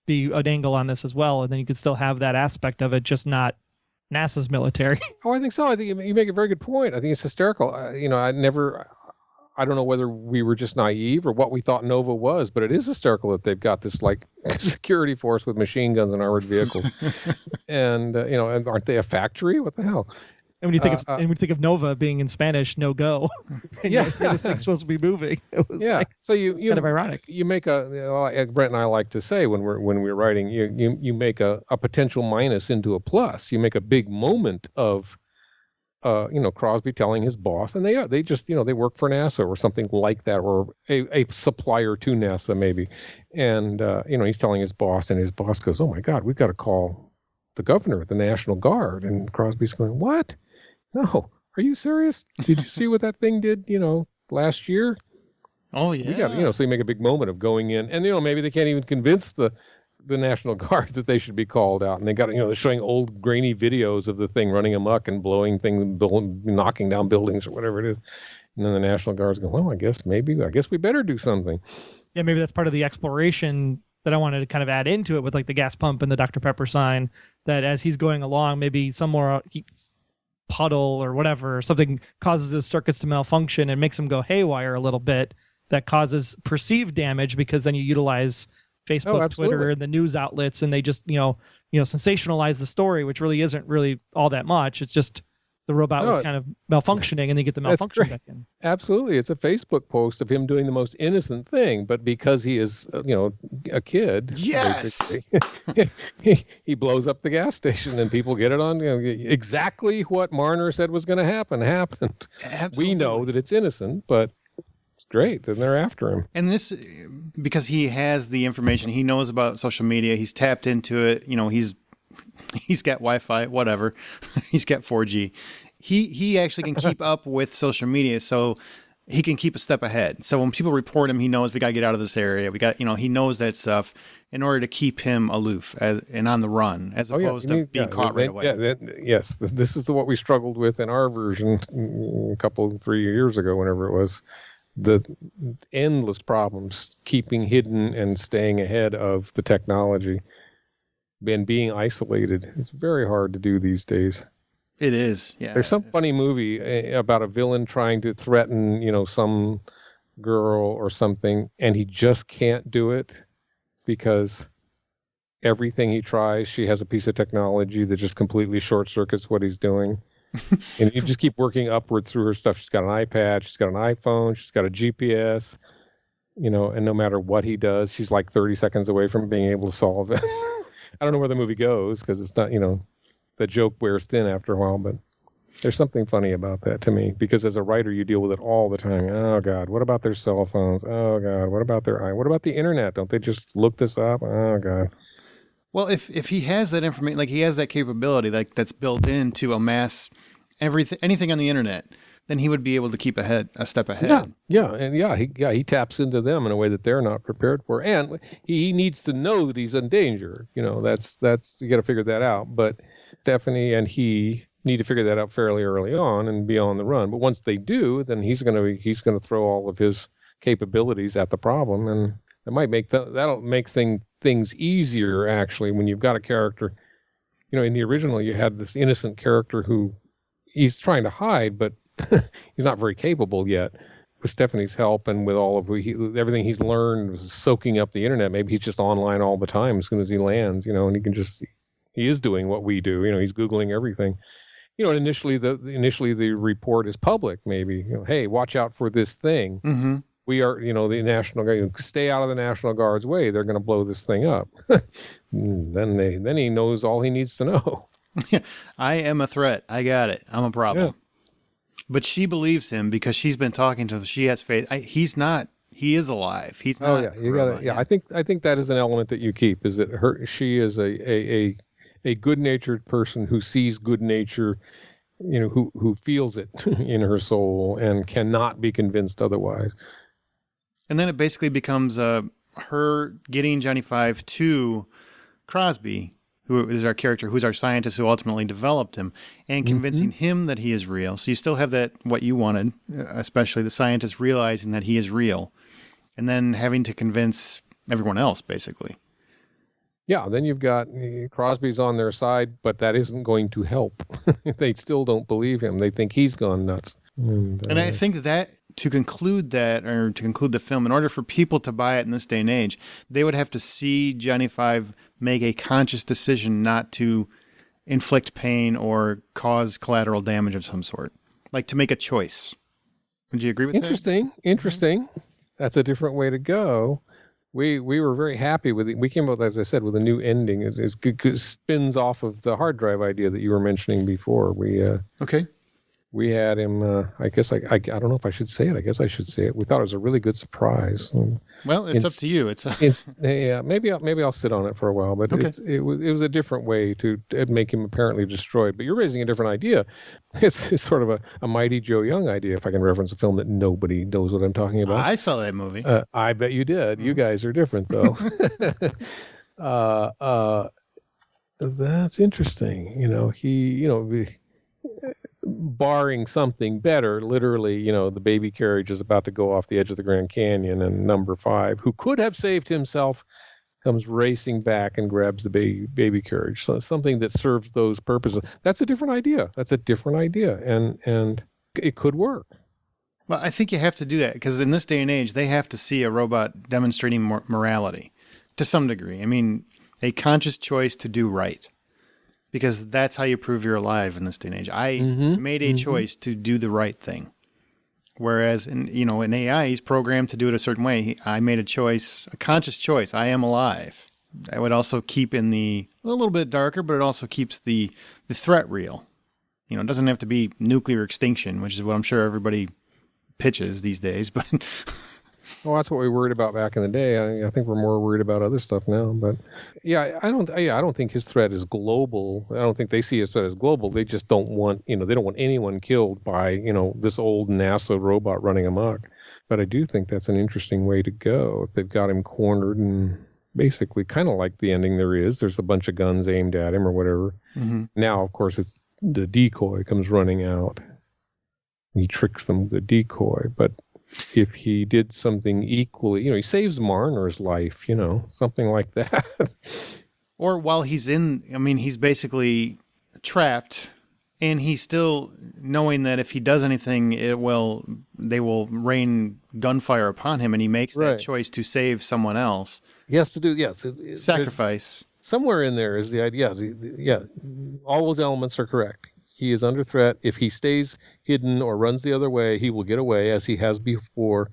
be an angle on this as well, and then you could still have that aspect of it, just not NASA's military. Oh, I think so. I think you make a very good point. I think it's hysterical. I don't know whether we were just naive or what we thought Nova was, but it is hysterical that they've got this like security force with machine guns and armored vehicles. And aren't they a factory? What the hell? And when you think of Nova being in Spanish, no go. And this thing's supposed to be moving. It was so it's kind of ironic. You make Brent and I like to say when we're writing, you make a potential minus into a plus. You make a big moment of Crosby telling his boss, and they just they work for NASA or something like that, or a supplier to NASA maybe, and he's telling his boss, and his boss goes, "Oh my God, we've got to call the governor of the National Guard," and Crosby's going, "What? No, are you serious? Did you see what that thing did, last year?" Oh yeah. We got, so you make a big moment of going in, and maybe they can't even convince the National Guard that they should be called out, and they got they're showing old grainy videos of the thing running amok and blowing things, knocking down buildings or whatever it is, and then the National Guard's going, "Well, I guess we better do something." Yeah, maybe that's part of the exploration that I wanted to kind of add into it with like the gas pump and the Dr. Pepper sign, that as he's going along, maybe some more puddle or whatever, something causes his circuits to malfunction and makes him go haywire a little bit, that causes perceived damage, because then you utilize Facebook, Twitter, and the news outlets, and they just sensationalize the story, which really isn't really all that much. It's just the robot was kind of malfunctioning, and they get the malfunction back in. Absolutely. It's a Facebook post of him doing the most innocent thing, but because he is, a kid, yes, he blows up the gas station, and people get it on, exactly what Marner said was going to happen happened. Absolutely. We know that it's innocent, but it's great, and they're after him. And this, because he has the information, he knows about social media, he's tapped into it, he's got Wi-Fi, whatever. He's got 4G. He actually can keep up with social media, so he can keep a step ahead. So when people report him, he knows we got to get out of this area. We got, he knows that stuff in order to keep him aloof and on the run, as opposed to being caught right away. Yes, this is what we struggled with in our version a 3 years ago, whenever it was. The endless problems keeping hidden and staying ahead of the technology. And being isolated. It's very hard to do these days. It is, yeah. There's some funny movie about a villain trying to threaten, some girl or something, and he just can't do it because everything he tries, she has a piece of technology that just completely short circuits what he's doing. And you just keep working upward through her stuff. She's got an iPad, she's got an iPhone, she's got a GPS, and no matter what he does, she's like 30 seconds away from being able to solve it. I don't know where the movie goes because it's not, the joke wears thin after a while, but there's something funny about that to me, because as a writer, you deal with it all the time. Oh God, what about their cell phones? Oh God, what about the internet? Don't they just look this up? Oh God. Well, if he has that information, like he has that capability, like that's built in to amass anything on the internet, then he would be able to keep a step ahead. He taps into them in a way that they're not prepared for, and he needs to know that he's in danger. That's you got to figure that out. But Stephanie and he need to figure that out fairly early on and be on the run. But once they do, then he's going to throw all of his capabilities at the problem, and it might that'll make things easier actually when you've got a character. In the original, you had this innocent character who he's trying to hide, but he's not very capable yet. With Stephanie's help and with all of everything he's learned, soaking up the internet, maybe he's just online all the time as soon as he lands, and he is doing what we do. He's Googling everything. Initially the report is public, maybe, hey, watch out for this thing. Mm-hmm. we are, the National Guard, stay out of the National Guard's way. They're going to blow this thing up. then he knows all he needs to know. I am a threat. I got it. I'm a problem. Yeah. But she believes him because she's been talking to him. She has faith. He's not. He is alive. He's not. Oh yeah, you got it. Yeah, I think that is an element that you keep. Is that she is a good-natured person who sees good nature, who feels it in her soul and cannot be convinced otherwise. And then it basically becomes her getting Johnny Five to Crosby, who is our character, who's our scientist who ultimately developed him, and convincing him that he is real. So you still have that, what you wanted, especially the scientist realizing that he is real, and then having to convince everyone else, basically. Yeah, then you've got Crosby's on their side, but that isn't going to help. They still don't believe him. They think he's gone nuts. And I think that to conclude the film, in order for people to buy it in this day and age, they would have to see Johnny Five make a conscious decision not to inflict pain or cause collateral damage of some sort, like to make a choice. Would you agree with that? Interesting. That's a different way to go. We were very happy with it. We came up, as I said, with a new ending. It spins off of the hard drive idea that you were mentioning before. Okay. We had him, I guess, I don't know if I should say it. I guess I should say it. We thought it was a really good surprise. Well, it's up to you. Yeah, maybe I'll sit on it for a while, but okay. It was a different way to make him apparently destroyed. But you're raising a different idea. It's sort of a Mighty Joe Young idea, if I can reference a film that nobody knows what I'm talking about. I saw that movie. I bet you did. You guys are different, though. That's interesting. He, barring something better, literally, the baby carriage is about to go off the edge of the Grand Canyon, and number 5, who could have saved himself, comes racing back and grabs the baby carriage. So something that serves those purposes. That's a different idea. And it could work. Well, I think you have to do that because in this day and age, they have to see a robot demonstrating morality to some degree. I mean, a conscious choice to do right. Because that's how you prove you're alive in this day and age. I made a choice to do the right thing. Whereas in AI, he's programmed to do it a certain way. I made a conscious choice. I am alive. I would also keep a little bit darker, but it also keeps the threat real. It doesn't have to be nuclear extinction, which is what I'm sure everybody pitches these days. But well, that's what we worried about back in the day. I think we're more worried about other stuff now. But yeah, I don't think his threat is global. I don't think they see his threat as global. They just don't want, they don't want anyone killed by, this old NASA robot running amok. But I do think that's an interesting way to go. If they've got him cornered and basically kind of like the ending there's a bunch of guns aimed at him or whatever. Now, of course, it's the decoy comes running out. He tricks them with the decoy, but if he did something equally, he saves Marner's life, something like that. Or while he's he's basically trapped, and he's still knowing that if he does anything, they will rain gunfire upon him, and he makes that choice to save someone else. He has to do, sacrifice. Somewhere in there is the idea. Yeah, all those elements are correct. He is under threat. If he stays hidden or runs the other way, he will get away as he has before.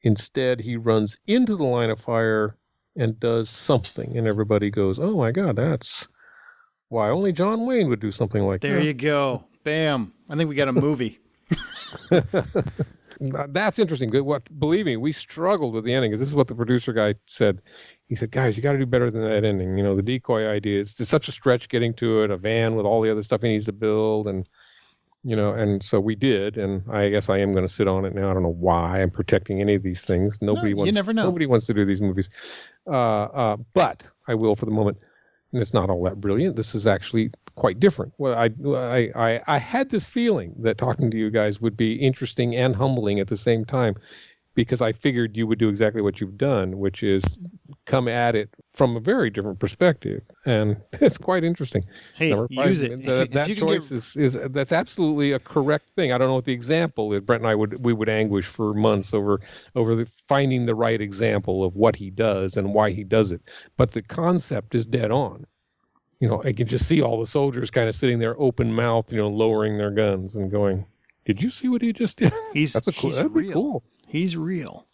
Instead, he runs into the line of fire and does something, and everybody goes, "Oh my God, that's why only John Wayne would do something like that." There you go. Bam. I think we got a movie. That's interesting. Believe me, we struggled with the ending because this is what the producer guy said. He said, "Guys, you got to do better than that ending. The decoy idea is such a stretch getting to it. A van with all the other stuff he needs to build, and and so we did. And I guess I am going to sit on it now. I don't know why I'm protecting any of these things. You never know. Nobody wants to do these movies, but I will for the moment. And it's not all that brilliant. This is actually quite different. Well, I had this feeling that talking to you guys would be interesting and humbling at the same time, because I figured you would do exactly what you've done, which is come at it from a very different perspective, and it's quite interesting. Hey, use it. That choice is that's absolutely a correct thing. I don't know what the example is. Brent and I would anguish for months over finding the right example of what he does and why he does it, but the concept is dead on. I can just see all the soldiers kind of sitting there open mouthed, lowering their guns and going, "Did you see what he just did?" That'd be cool. He's real.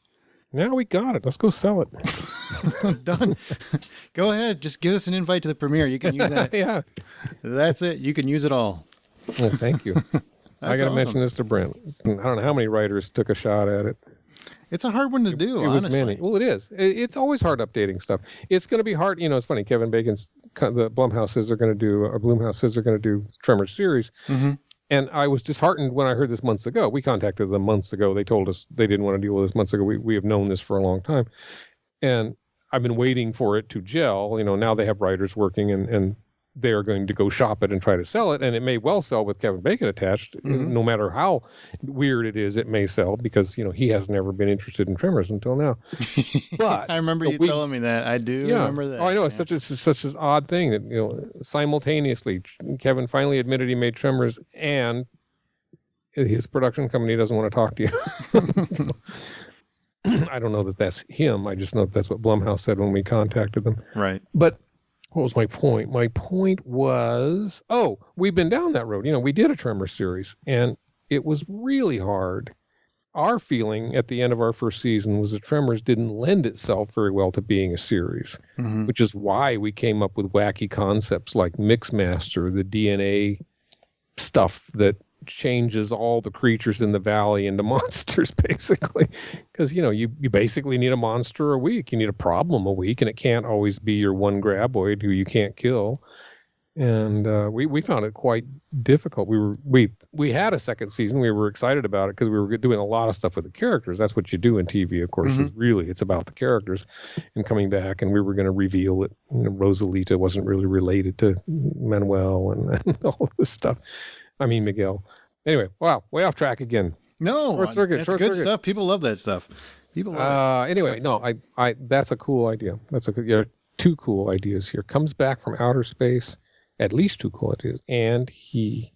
Now we got it. Let's go sell it. Done. Go ahead. Just give us an invite to the premiere. You can use that. Yeah. That's it. You can use it all. Well, thank you. I got to mention this to Brent. I don't know how many writers took a shot at it. It's a hard one to do, it was honestly. many. Well, it is. It's always hard updating stuff. It's going to be hard. It's funny. Kevin Bacon's, the Blumhouse says they're going to do Tremors series. Mm-hmm. And I was disheartened when I heard this months ago. We contacted them months ago. They told us they didn't want to deal with this months ago. We have known this for a long time. And I've been waiting for it to gel. Now they have writers working and they're going to go shop it and try to sell it. And it may well sell with Kevin Bacon attached. Mm-hmm. No matter how weird it is, it may sell because, he has never been interested in Tremors until now. But I remember you telling me that. I do remember that. Oh, I know. It's such an odd thing that, simultaneously, Kevin finally admitted he made Tremors and his production company doesn't want to talk to you. I don't know that that's him. I just know that that's what Blumhouse said when we contacted them. Right. But what was my point? My point was, we've been down that road. We did a Tremors series, and it was really hard. Our feeling at the end of our first season was that Tremors didn't lend itself very well to being a series, mm-hmm. which is why we came up with wacky concepts like Mixmaster, the DNA stuff that changes all the creatures in the valley into monsters, basically. Because, you basically need a monster a week. You need a problem a week, and it can't always be your one graboid who you can't kill. And we found it quite difficult. We had a second season. We were excited about it because we were doing a lot of stuff with the characters. That's what you do in TV, of course. Mm-hmm. It's about the characters and coming back. And we were going to reveal that Rosalita wasn't really related to Manuel and all this stuff. I mean, Miguel. Anyway, wow, way off track again. No, that's good stuff. People love that stuff. People love it. Anyway, no, I that's a cool idea. Two cool ideas here. Comes back from outer space, at least two cool ideas, and he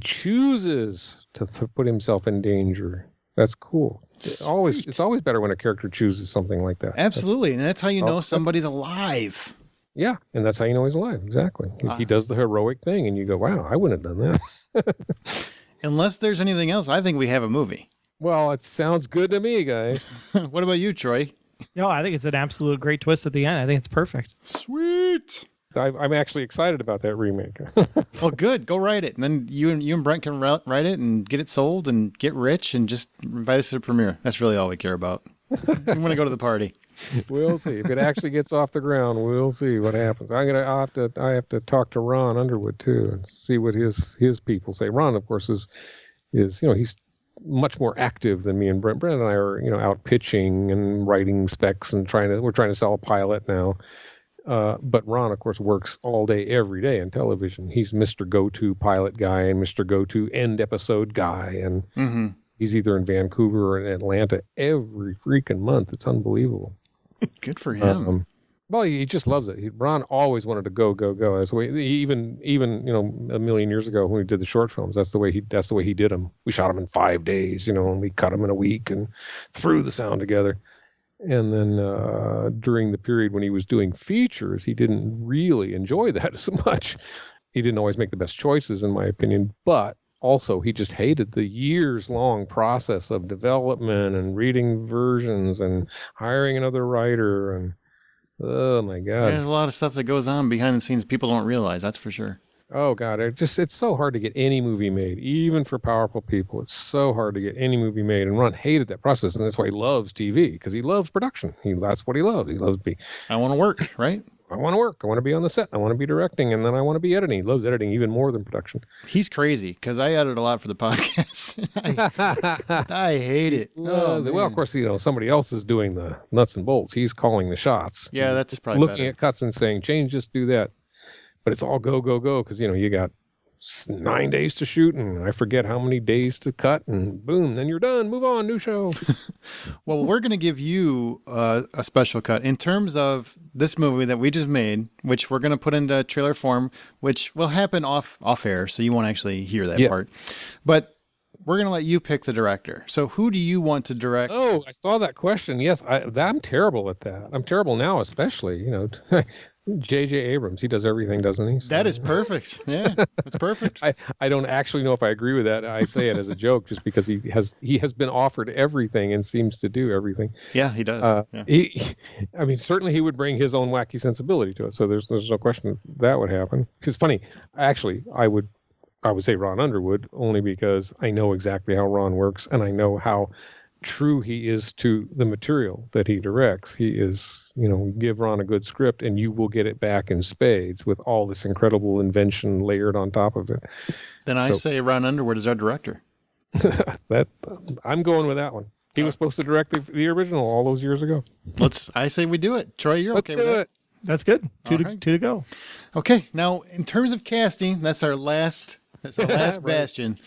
chooses to put himself in danger. That's cool. It's always better when a character chooses something like that. Absolutely, and that's how you know somebody's alive. Yeah, and that's how you know he's alive. Exactly. He does the heroic thing, and you go, "Wow, I wouldn't have done that." Unless there's anything else, I think we have a movie. Well, it sounds good to me, guys. What about you, Troy? No, I think it's an absolute great twist at the end. I think it's perfect. Sweet. I'm actually excited about that remake. Well, good. Go write it, and then you and Brent can write it and get it sold and get rich and just invite us to the premiere. That's really all we care about. We want to go to the party. We'll see if it actually gets off the ground. We'll see what happens. I have to talk to Ron Underwood too and see what his people say. Ron, of course, is he's much more active than me and Brent. Brent and I are out pitching and writing specs and we're trying to sell a pilot now. But Ron, of course, works all day, every day in television. He's Mr. Go-To pilot guy and Mr. Go-To end episode guy, and mm-hmm. he's either in Vancouver or in Atlanta every freaking month. It's unbelievable. Good for him. Well, he just loves it. Ron always wanted to go. That's the way, even a million years ago when we did the short films, that's the way he did them. We shot them in 5 days, and we cut them in a week and threw the sound together. And then during the period when he was doing features, he didn't really enjoy that as much. He didn't always make the best choices, in my opinion, but also he just hated the years-long process of development and reading versions and hiring another writer. And oh my God, there's a lot of stuff that goes on behind the scenes people don't realize. That's for sure. Oh God, it's so hard to get any movie made, even for powerful people. It's so hard to get any movie made, and Ron hated that process, and that's why he loves TV, because he loves production. That's what he loves. He loves to be. I want to work, right? I want to work. I want to be on the set. I want to be directing, and then I want to be editing. He loves editing even more than production. He's crazy because I edit a lot for the podcast. I hate it. Well, of course, somebody else is doing the nuts and bolts. He's calling the shots. Yeah, that's probably looking at cuts and saying, change this, do that. But it's all go, go, go because, you got 9 days to shoot, and I forget how many days to cut, and boom, then you're done. Move on, new show. Well, we're going to give you a special cut in terms of this movie that we just made, which we're going to put into trailer form, which will happen off air, so you won't actually hear that part. But we're going to let you pick the director. So who do you want to direct? Oh, I saw that question. Yes, I'm terrible at that. I'm terrible now, especially. J.J. Abrams, he does everything, doesn't he? So. That is perfect. Yeah, that's perfect. I don't actually know if I agree with that. I say it as a joke just because he has been offered everything and seems to do everything. Yeah, he does. I mean, certainly he would bring his own wacky sensibility to it. So there's no question that would happen. It's funny. Actually, I would say Ron Underwood only because I know exactly how Ron works and I know how true he is to the material that he directs. He is, give Ron a good script and you will get it back in spades with all this incredible invention layered on top of it. Then I say Ron Underwood is our director. I'm going with that one. He was supposed to direct the original all those years ago. I say we do it. Troy, you're okay with that? That's good. Two to go. Okay. Now, in terms of casting, that's our last right. bastion.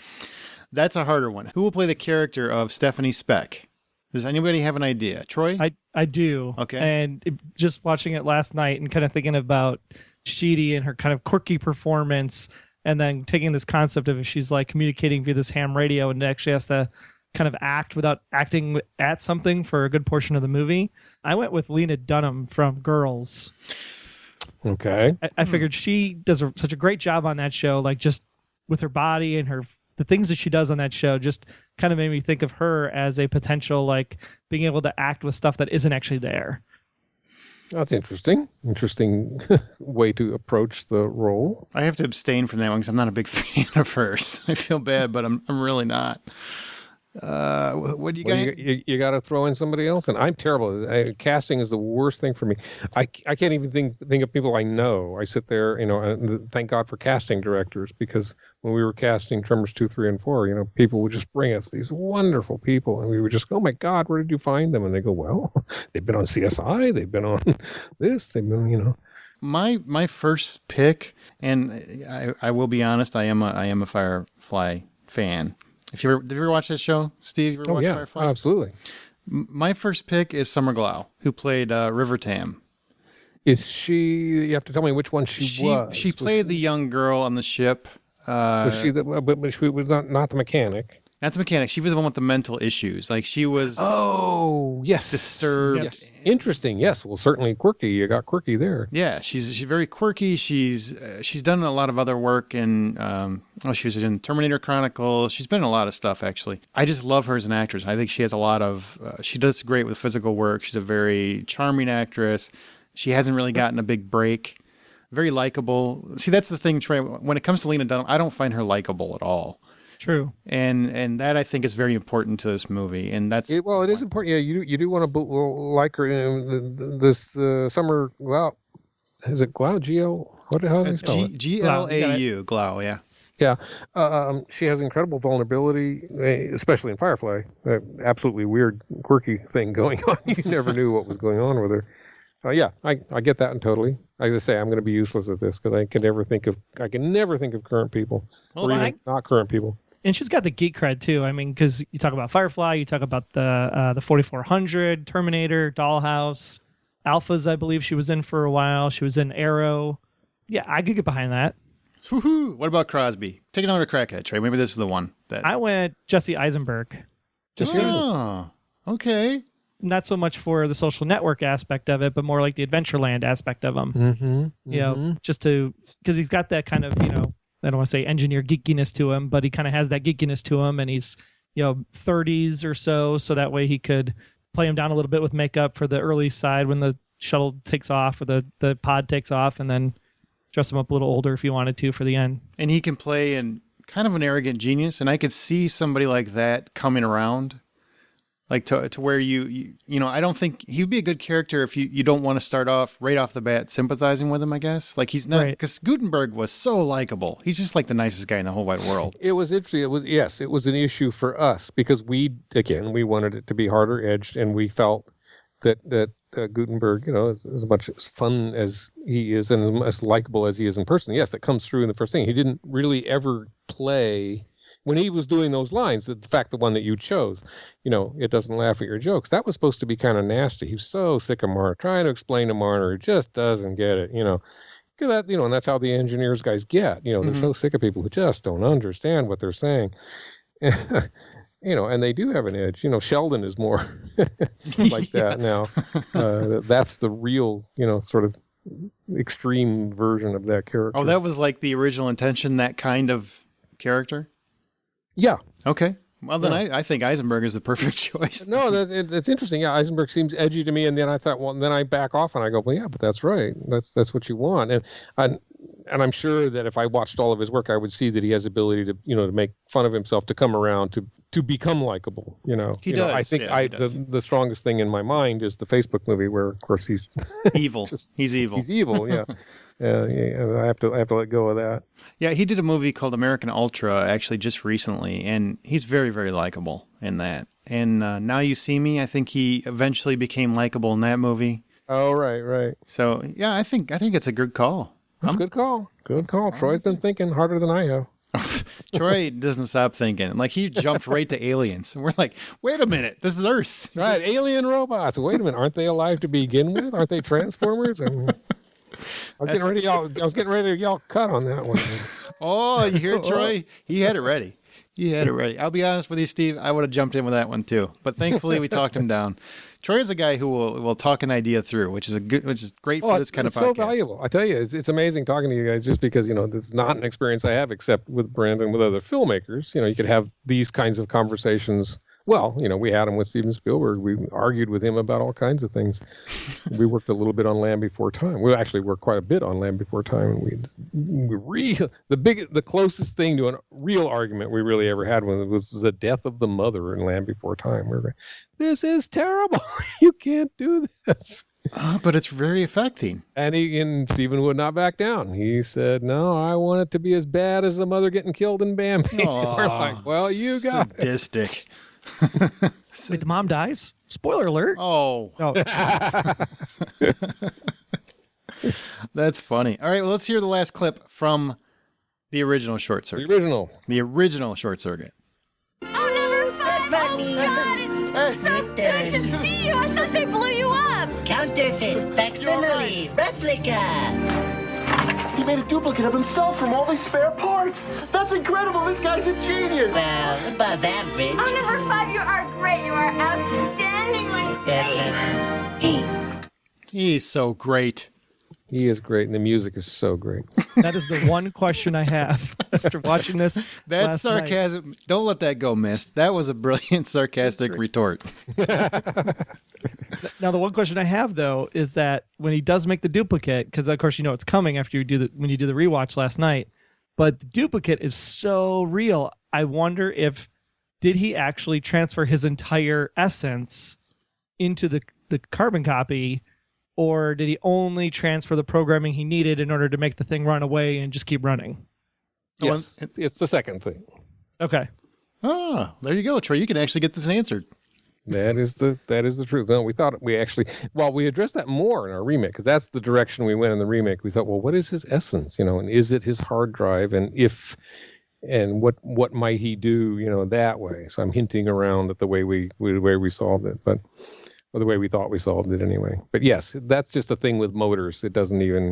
That's a harder one. Who will play the character of Stephanie Speck? Does anybody have an idea? Troy? I do. Okay. And just watching it last night and kind of thinking about Sheedy and her kind of quirky performance, and then taking this concept of if she's like communicating via this ham radio and actually has to kind of act without acting at something for a good portion of the movie. I went with Lena Dunham from Girls. Okay. I figured she does such a great job on that show, like just with her body and the things that she does on that show just kind of made me think of her as a potential, like being able to act with stuff that isn't actually there. That's interesting. Interesting way to approach the role. I have to abstain from that one because I'm not a big fan of hers. I feel bad, but I'm really not. What do you got? You got to throw in somebody else, and I'm terrible. Casting is the worst thing for me. I can't even think of people I know. I sit there, and thank God for casting directors, because when we were casting Tremors 2, 3, and 4, people would just bring us these wonderful people, and we would just go, "Oh my God, where did you find them?" And they go, "Well, they've been on CSI, they've been on this, they've been, My first pick, and I will be honest, I am a Firefly fan. Did you ever watch that show, Steve? You ever watch Firefly? Absolutely. My first pick is Summer Glau, who played River Tam. Is she? You have to tell me which one she was. She played the young girl on the ship. Was she? But she was not the mechanic. Not the mechanic. She was the one with the mental issues. Like she was. Oh yes. Disturbed. Yes. Interesting. Yes. Well, certainly quirky. You got quirky there. Yeah, she's very quirky. She's done a lot of other work, and she was in Terminator Chronicles. She's been in a lot of stuff actually. I just love her as an actress. I think she has a lot of. She does great with physical work. She's a very charming actress. She hasn't really gotten a big break. Very likable. See, that's the thing, Trey. When it comes to Lena Dunham, I don't find her likable at all. True. And that I think is very important to this movie, and that's it is important. Yeah, you do want to like her. This Summer Glau, is it Glau? G-O? What the hell do you spell it? G-L-A-U, Glau. Yeah. Yeah. She has incredible vulnerability, especially in Firefly. Absolutely weird, quirky thing going on. You never knew what was going on with her. I get that one totally. As I say, I'm going to be useless at this because I can never think of current people, or even not current people. And she's got the geek cred too. I mean, because you talk about Firefly, you talk about the 4400, Terminator, Dollhouse, Alphas. I believe she was in for a while. She was in Arrow. Yeah, I could get behind that. Woohoo! What about Crosby? Take another crack at it, Trey. Maybe this is the one that I went. Jesse Eisenberg. Okay. Not so much for the social network aspect of it, but more like the Adventureland aspect of him. Mm-hmm. Just because he's got that kind of, I don't want to say engineer geekiness to him, but he kind of has that geekiness to him, and he's, 30s or so that way he could play him down a little bit with makeup for the early side when the shuttle takes off or the pod takes off, and then dress him up a little older if you wanted to for the end. And he can play in kind of an arrogant genius, and I could see somebody like that coming around. Like to where you I don't think he'd be a good character if you don't want to start off right off the bat sympathizing with him, I guess. Like he's not, because Gutenberg was so likable. He's just like the nicest guy in the whole wide world. It was interesting. It was an issue for us because we wanted it to be harder edged, and we felt that Gutenberg, as much as fun as he is and as likable as he is in person, yes, that comes through in the first thing. He didn't really ever play. When he was doing those lines, the one that you chose, it doesn't laugh at your jokes. That was supposed to be kind of nasty. He was so sick of Marner, trying to explain to Marner, he just doesn't get it, That, and that's how the engineers guys get, They're so sick of people who just don't understand what they're saying. And they do have an edge. Sheldon is more like that now. That's the real, sort of extreme version of that character. Oh, that was like the original intention, that kind of character? Yeah. Okay. Well, then I think Eisenberg is the perfect choice. No, it's interesting. Yeah, Eisenberg seems edgy to me, and then I thought, well, then I back off and I go, well, yeah, but that's right. That's what you want. And I'm sure that if I watched all of his work, I would see that he has ability to, to make fun of himself, to come around, to become likable. He does. I think the strongest thing in my mind is the Facebook movie, where of course he's evil. He's evil. He's evil. Yeah. Yeah, I have to let go of that. Yeah, he did a movie called American Ultra actually just recently, and he's very, very likable in that. And Now You See Me, I think he eventually became likable in that movie. Oh, right. So yeah, I think it's a good call. That's a good call. Good call. Troy's been thinking harder than I have. Troy doesn't stop thinking. Like, he jumped right to aliens. And we're like, wait a minute, this is Earth. Right, alien robots. Wait a minute, aren't they alive to begin with? Aren't they Transformers? I was getting ready to y'all cut on that one. Oh, you hear Troy? He had it ready. I'll be honest with you, Steve. I would have jumped in with that one too, but thankfully we talked him down. Troy is a guy who will talk an idea through, which is great for this kind of podcast. It's so valuable. I tell you, it's amazing talking to you guys, just because this is not an experience I have except with Brandon, with other filmmakers. You could have these kinds of conversations. Well, we had him with Steven Spielberg. We argued with him about all kinds of things. We worked a little bit on Land Before Time. We actually worked quite a bit on Land Before Time. And the closest thing to a real argument we really ever had was the death of the mother in Land Before Time. We were going, this is terrible. You can't do this. But it's very affecting. And Stephen would not back down. He said, no, I want it to be as bad as the mother getting killed in Bambi. We're like, well, you got sadistic. Wait, the mom dies? Spoiler alert. Oh. That's funny. All right, well, let's hear the last clip from the original Short Circuit. The original Short Circuit. Oh, never mind. So good to see you. I thought they blew you up. Counterfeit, facsimile, replica. He made a duplicate of himself from all these spare parts. That's incredible. This guy's a genius. Well, above average. Oh, number 5, you are great. You are outstanding. He's so great. He is great, and the music is so great. That is the one question I have after watching this. That's sarcasm. Night. Don't let that go missed. That was a brilliant sarcastic retort. Now, the one question I have, though, is that when he does make the duplicate, because of course it's coming after when you do the rewatch last night, but the duplicate is so real. I wonder did he actually transfer his entire essence into the carbon copy, or did he only transfer the programming he needed in order to make the thing run away and just keep running? Yes, it's the second thing. Okay. Ah, there you go, Troy. You can actually get this answered. That is the truth. No, we thought we addressed that more in our remake, because that's the direction we went in the remake. We thought, well, what is his essence? And is it his hard drive? And what might he do? That way. So I'm hinting around at the way we solved it, or the way we thought we solved it anyway. But yes, that's just a thing with motors. It doesn't even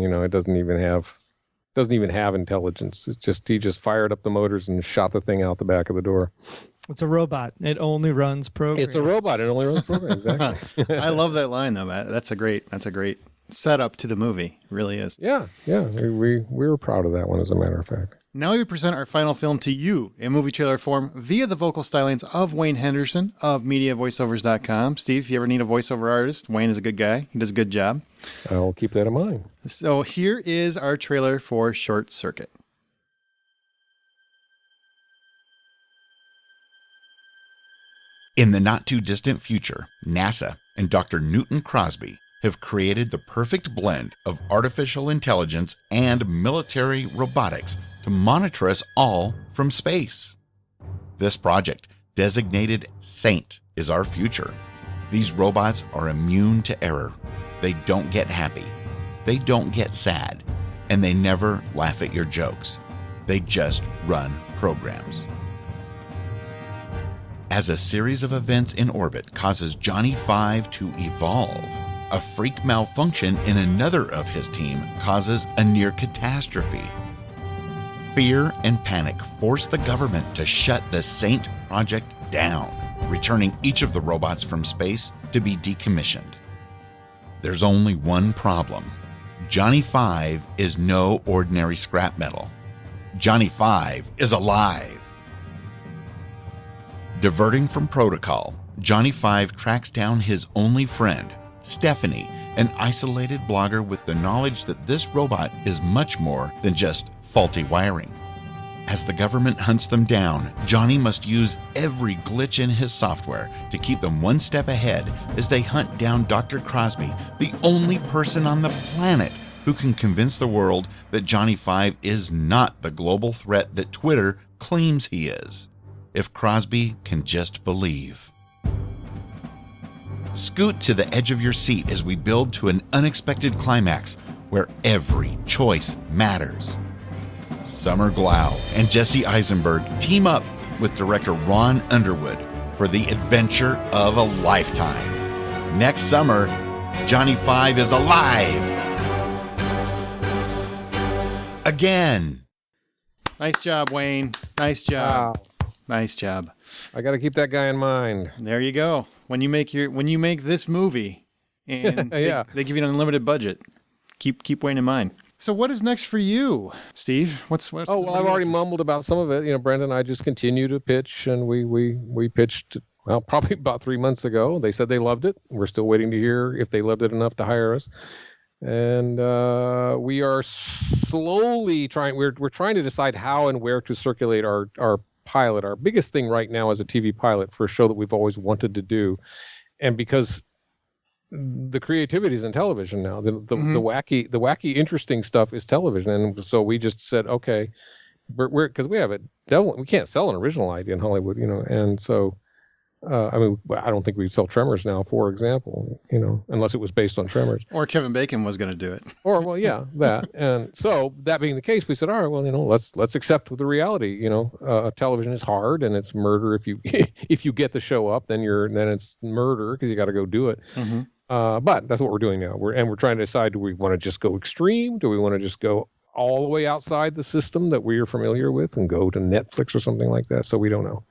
have intelligence. It's just he just fired up the motors and shot the thing out the back of the door. It's a robot. It only runs programs. It's a robot. It only runs programs. Exactly. I love that line though, Matt. That's a great setup to the movie. It really is. Yeah. We were proud of that one, as a matter of fact. Now we present our final film to you in movie trailer form via the vocal stylings of Wayne Henderson of MediaVoiceovers.com. Steve, if you ever need a voiceover artist, Wayne is a good guy. He does a good job. I'll keep that in mind. So here is our trailer for Short Circuit. In the not-too-distant future, NASA and Dr. Newton Crosby have created the perfect blend of artificial intelligence and military robotics to monitor us all from space. This project, designated Saint, is our future. These robots are immune to error. They don't get happy. They don't get sad. And they never laugh at your jokes. They just run programs. As a series of events in orbit causes Johnny 5 to evolve, a freak malfunction in another of his team causes a near catastrophe. Fear and panic force the government to shut the Saint project down, returning each of the robots from space to be decommissioned. There's only one problem. Johnny Five is no ordinary scrap metal. Johnny Five is alive. Diverting from protocol, Johnny Five tracks down his only friend, Stephanie, an isolated blogger with the knowledge that this robot is much more than just faulty wiring. As the government hunts them down, Johnny must use every glitch in his software to keep them one step ahead as they hunt down Dr. Crosby, the only person on the planet who can convince the world that Johnny Five is not the global threat that Twitter claims he is. If Crosby can just believe. Scoot to the edge of your seat as we build to an unexpected climax where every choice matters. Summer Glau and Jesse Eisenberg team up with director Ron Underwood for the adventure of a lifetime. Next summer, Johnny Five is alive! Again! Nice job, Wayne. Nice job. Wow. Nice job. I got to keep that guy in mind. There you go. When you make this movie and Yeah. they give you an unlimited budget, keep Wayne in mind. So what is next for you, Steve? What's Oh, well, I've already mumbled about some of it. You know, Brenda and I just continue to pitch, and we pitched, well, probably about 3 months ago. They said they loved it. We're still waiting to hear if they loved it enough to hire us. And we are slowly trying, we're trying to decide how and where to circulate our pilot. Our biggest thing right now is a TV pilot for a show that we've always wanted to do. And because the creativity is in television now. The wacky, interesting stuff is television, and so we just said, okay, we're because we have it. We can't sell an original idea in Hollywood, you know, and so I mean, I don't think we'd sell Tremors now, for example, you know, unless it was based on Tremors. Or Kevin Bacon was going to do it. Or, well, yeah, that. And so that being the case, we said, all right, well, you know, let's accept the reality. You know, television is hard, and it's murder if you if you get the show up, then it's murder because you got to go do it. Mm-hmm. But that's what we're doing now. We're trying to decide: do we want to just go extreme? Do we want to just go all the way outside the system that we are familiar with and go to Netflix or something like that? So we don't know.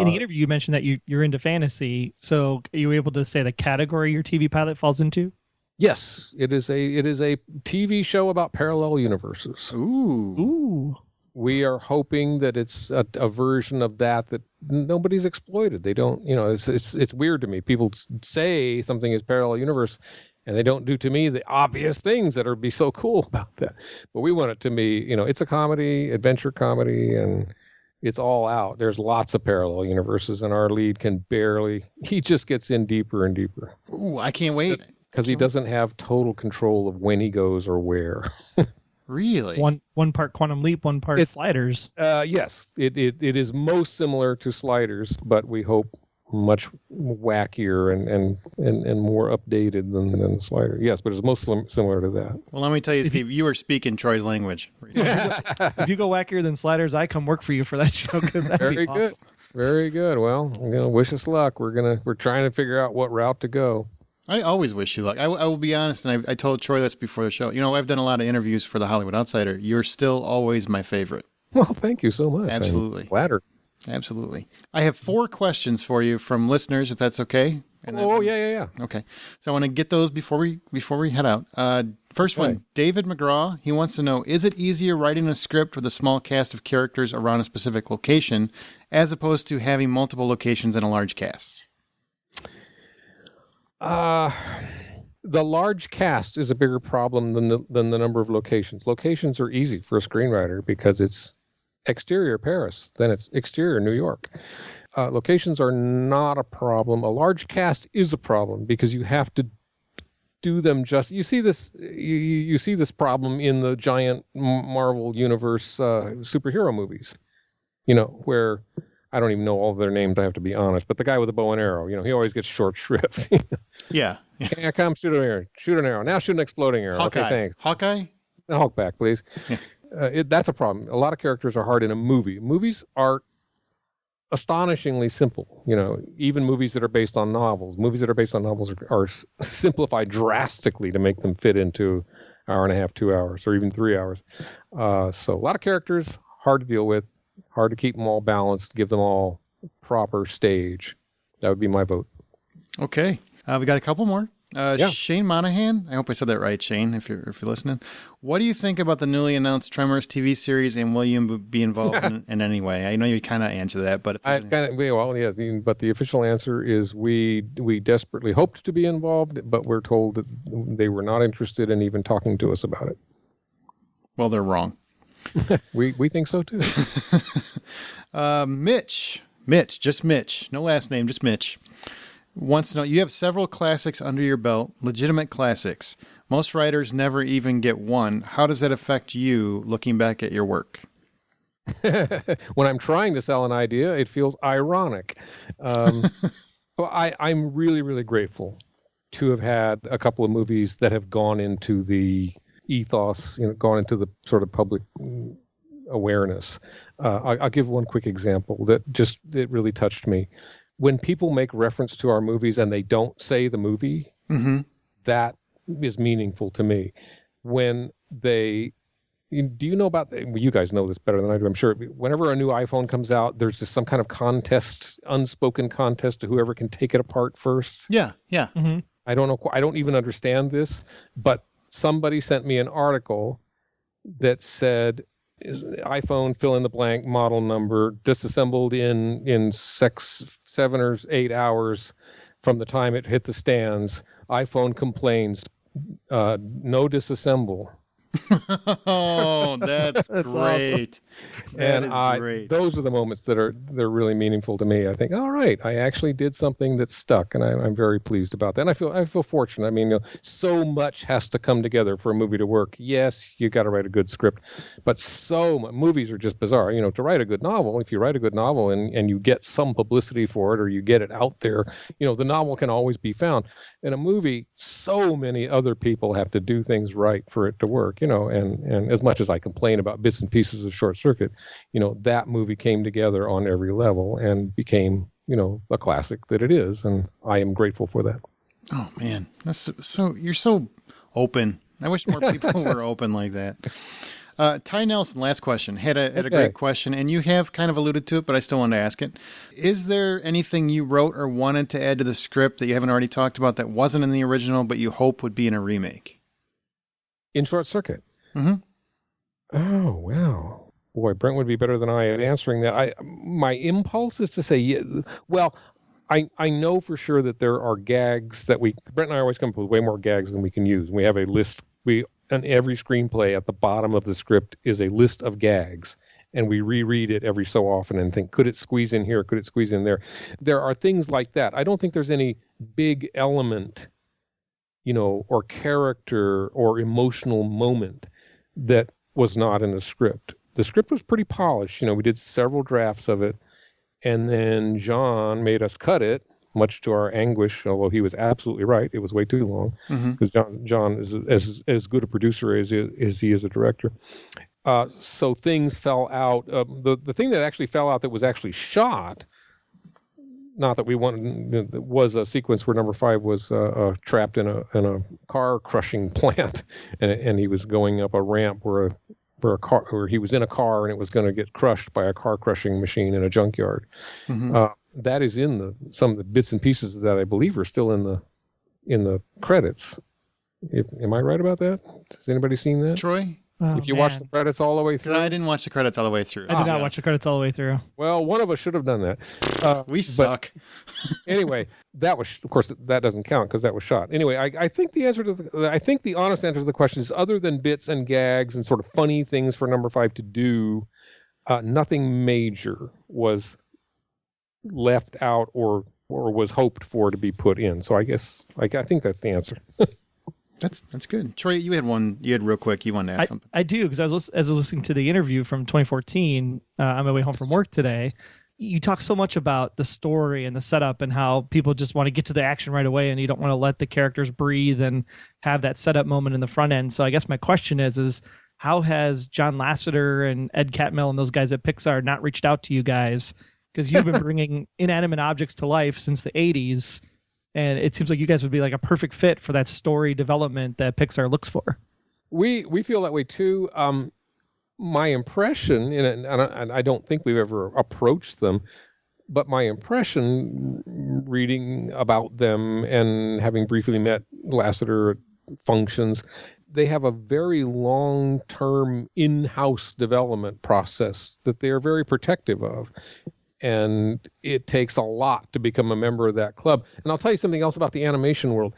In the interview, you mentioned that you're into fantasy. So are you able to say the category your TV pilot falls into? Yes, it is a TV show about parallel universes. Ooh. We are hoping that it's a version of that nobody's exploited. They don't, you know, it's weird to me. People say something is parallel universe, and they don't do to me the obvious things that would be so cool about that. But we want it to be, you know, it's a comedy, adventure comedy, and it's all out. There's lots of parallel universes, and our lead he just gets in deeper and deeper. Ooh, I can't wait. Because he doesn't have total control of when he goes or where. Really? One part Quantum Leap, one part Sliders. Yes, it is most similar to Sliders, but we hope much wackier and more updated than Sliders. Yes, but it's most similar to that. Well, let me tell you, Steve, you are speaking Troy's language. If you go wackier than Sliders, I come work for you for that show because that'd Very be awesome. good. Very good. Well, wish us luck. We're trying to figure out what route to go. I always wish you luck. I will be honest, and I told Troy this before the show. You know, I've done a lot of interviews for The Hollywood Outsider. You're still always my favorite. Well, thank you so much. Absolutely. I'm flattered. Absolutely. I have 4 questions for you from listeners, if that's okay. Yeah. Okay. So I want to get those before we head out. First one, David McGraw. He wants to know, is it easier writing a script with a small cast of characters around a specific location as opposed to having multiple locations and a large cast? The large cast is a bigger problem than the number of locations. Locations are easy for a screenwriter because it's exterior Paris, then it's exterior New York. Locations are not a problem. A large cast is a problem because you have to do them just. You see this. You see this problem in the giant Marvel universe superhero movies. You know, where I don't even know all of their names. I have to be honest. But the guy with the bow and arrow, you know, he always gets short shrift. Yeah. Yeah, come shoot an arrow. Shoot an arrow. Now shoot an exploding arrow. Hawkeye. Okay, thanks. Hawkeye? Hawkback, please. Yeah. That's a problem. A lot of characters are hard in a movie. Movies are astonishingly simple. You know, even movies that are based on novels. Movies that are based on novels are simplified drastically to make them fit into hour and a half, 2 hours, or even 3 hours. So a lot of characters, hard to deal with, hard to keep them all balanced, give them all proper stage. That would be my vote. Okay. We got a couple more. Shane Monahan, I hope I said that right, Shane, if you're listening. What do you think about the newly announced Tremors TV series, and will you be involved in any way? I know you kind of answered that, but but the official answer is we desperately hoped to be involved, but we're told that they were not interested in even talking to us about it. Well, they're wrong. we think so too. Mitch, just Mitch, no last name, just Mitch. Wants to know, you have several classics under your belt, legitimate classics. Most writers never even get one. How does that affect you looking back at your work? When I'm trying to sell an idea, it feels ironic. Well, I'm really, really grateful to have had a couple of movies that have gone into the ethos, gone into the sort of public awareness. I'll give one quick example that really touched me. When people make reference to our movies and they don't say the movie, that is meaningful to me. When do you know about, you guys know this better than I do, I'm sure. Whenever a new iPhone comes out, there's just some kind of contest, unspoken contest to whoever can take it apart first. Yeah. Mm-hmm. I don't know. I don't even understand this, but somebody sent me an article that said, is iPhone fill in the blank model number disassembled in 7 or 8 hours from the time it hit the stands. iPhone complains, no disassemble. Oh, that's great. Awesome. That is great. Those are the moments they're really meaningful to me. I think, all right, I actually did something that stuck, and I'm very pleased about that. And I feel fortunate. I mean, so much has to come together for a movie to work. Yes, you got to write a good script, but movies are just bizarre. To write a good novel, if you write a good novel and you get some publicity for it or you get it out there, the novel can always be found. In a movie, so many other people have to do things right for it to work. And as much as I complain about bits and pieces of Short Circuit, that movie came together on every level and became, a classic that it is. And I am grateful for that. Oh man, that's so, you're so open. I wish more people were open like that. Ty Nelson, last question, had a great question, and you have kind of alluded to it, but I still want to ask it. Is there anything you wrote or wanted to add to the script that you haven't already talked about that wasn't in the original, but you hope would be in a remake? In Short Circuit? Mm-hmm. Oh, wow. Boy, Brent would be better than I at answering that. My impulse is to say, yeah, well, I know for sure that there are gags that Brent and I always come up with way more gags than we can use. We have a list. On every screenplay at the bottom of the script is a list of gags, and we reread it every so often and think, could it squeeze in here? Could it squeeze in there? There are things like that. I don't think there's any big element, or character or emotional moment that was not in the script. The script was pretty polished. We did several drafts of it, and then John made us cut it, much to our anguish, although he was absolutely right. It was way too long, because John is as good a producer as he is a director. So things fell out. The thing that actually fell out that was actually shot, not that we wanted, was a sequence where number 5 was trapped in a car crushing plant, and he was going up a ramp where he was in a car and it was going to get crushed by a car crushing machine in a junkyard. That is in some of the bits and pieces that I believe are still in the credits. Am I right about that? Has anybody seen that? Troy? If you watch the credits all the way through? I didn't watch the credits all the way through. I did not watch the credits all the way through. Well, one of us should have done that. We suck. Anyway, that was, of course, that doesn't count because that was shot. Anyway, I think the honest answer to the question is, other than bits and gags and sort of funny things for number 5 to do, nothing major was left out or was hoped for to be put in. So I guess I think that's the answer. That's good. Troy, you had real quick, you wanted to ask something. I do, because as I was listening to the interview from 2014 on my way home from work today, you talk so much about the story and the setup and how people just want to get to the action right away, and you don't want to let the characters breathe and have that setup moment in the front end. So I guess my question is how has John Lasseter and Ed Catmull and those guys at Pixar not reached out to you guys? Because you've been bringing inanimate objects to life since the 80s, and it seems like you guys would be like a perfect fit for that story development that Pixar looks for. We feel that way too. My impression, and I don't think we've ever approached them, but my impression, reading about them and having briefly met Lasseter functions, they have a very long-term in-house development process that they are very protective of. And it takes a lot to become a member of that club. And I'll tell you something else about the animation world.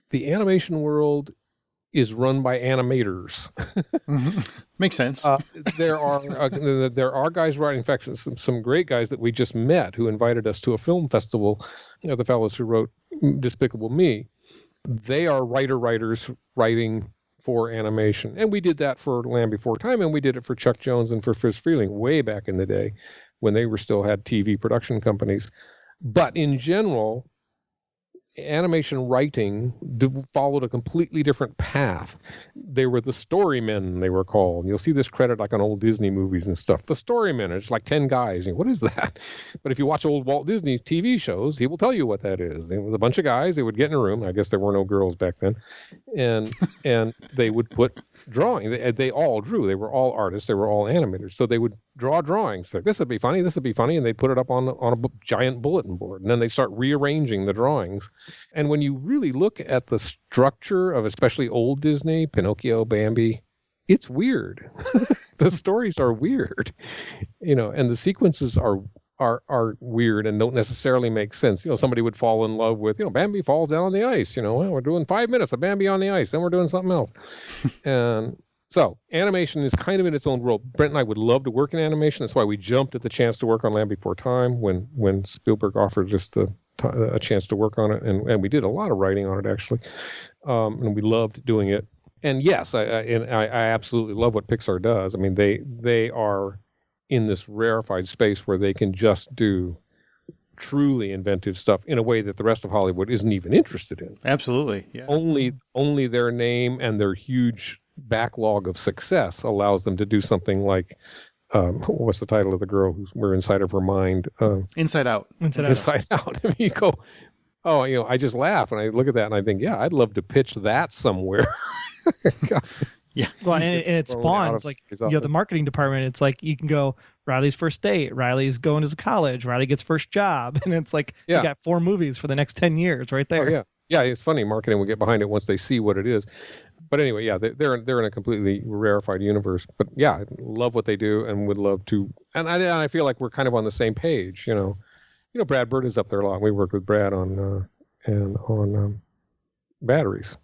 The animation world is run by animators. Mm-hmm. Makes sense. There are guys writing, in fact, some great guys that we just met who invited us to a film festival, the fellows who wrote Despicable Me. They are writers writing for animation. And we did that for Land Before Time, and we did it for Chuck Jones and for Fritz Freleng way back in the day when they still had TV production companies. But in general, animation writing followed a completely different path. They were the storymen, they were called. You'll see this credit like on old Disney movies and stuff. The storymen, it's like 10 guys. What is that? But if you watch old Walt Disney TV shows, he will tell you what that is. It was a bunch of guys. They would get in a room. I guess there were no girls back then. And they would put drawing. They all drew. They were all artists. They were all animators. So they would draw drawings. Like, this would be funny. This would be funny. And they put it up on a giant bulletin board. And then they start rearranging the drawings. And when you really look at the structure of especially old Disney, Pinocchio, Bambi, it's weird. The stories are weird, and the sequences are weird and don't necessarily make sense. Somebody would fall in love with, Bambi falls down on the ice. Well, we're doing 5 minutes of Bambi on the ice, then we're doing something else. And so animation is kind of in its own world. Brent and I would love to work in animation. That's why we jumped at the chance to work on Land Before Time when Spielberg offered us a chance to work on it, and we did a lot of writing on it actually, and we loved doing it. And yes, I absolutely love what Pixar does. I mean, they are in this rarefied space where they can just do truly inventive stuff in a way that the rest of Hollywood isn't even interested in. Absolutely, yeah. Only their name and their huge backlog of success allows them to do something like. What's the title of the girl we're inside of her mind? Inside Out. Inside Out. I mean, you go, I just laugh and I look at that and I think, yeah, I'd love to pitch that somewhere. Yeah. Well, and it spawns like, the marketing department. It's like you can go Riley's first date. Riley's going to college. Riley gets first job. And it's like, you got 4 movies for the next 10 years right there. Oh, yeah. Yeah, it's funny. Marketing will get behind it once they see what it is. But anyway, yeah, they're in a completely rarefied universe. But yeah, I love what they do and would love to. And I feel like we're kind of on the same page. Brad Bird is up there a lot. We worked with Brad on batteries.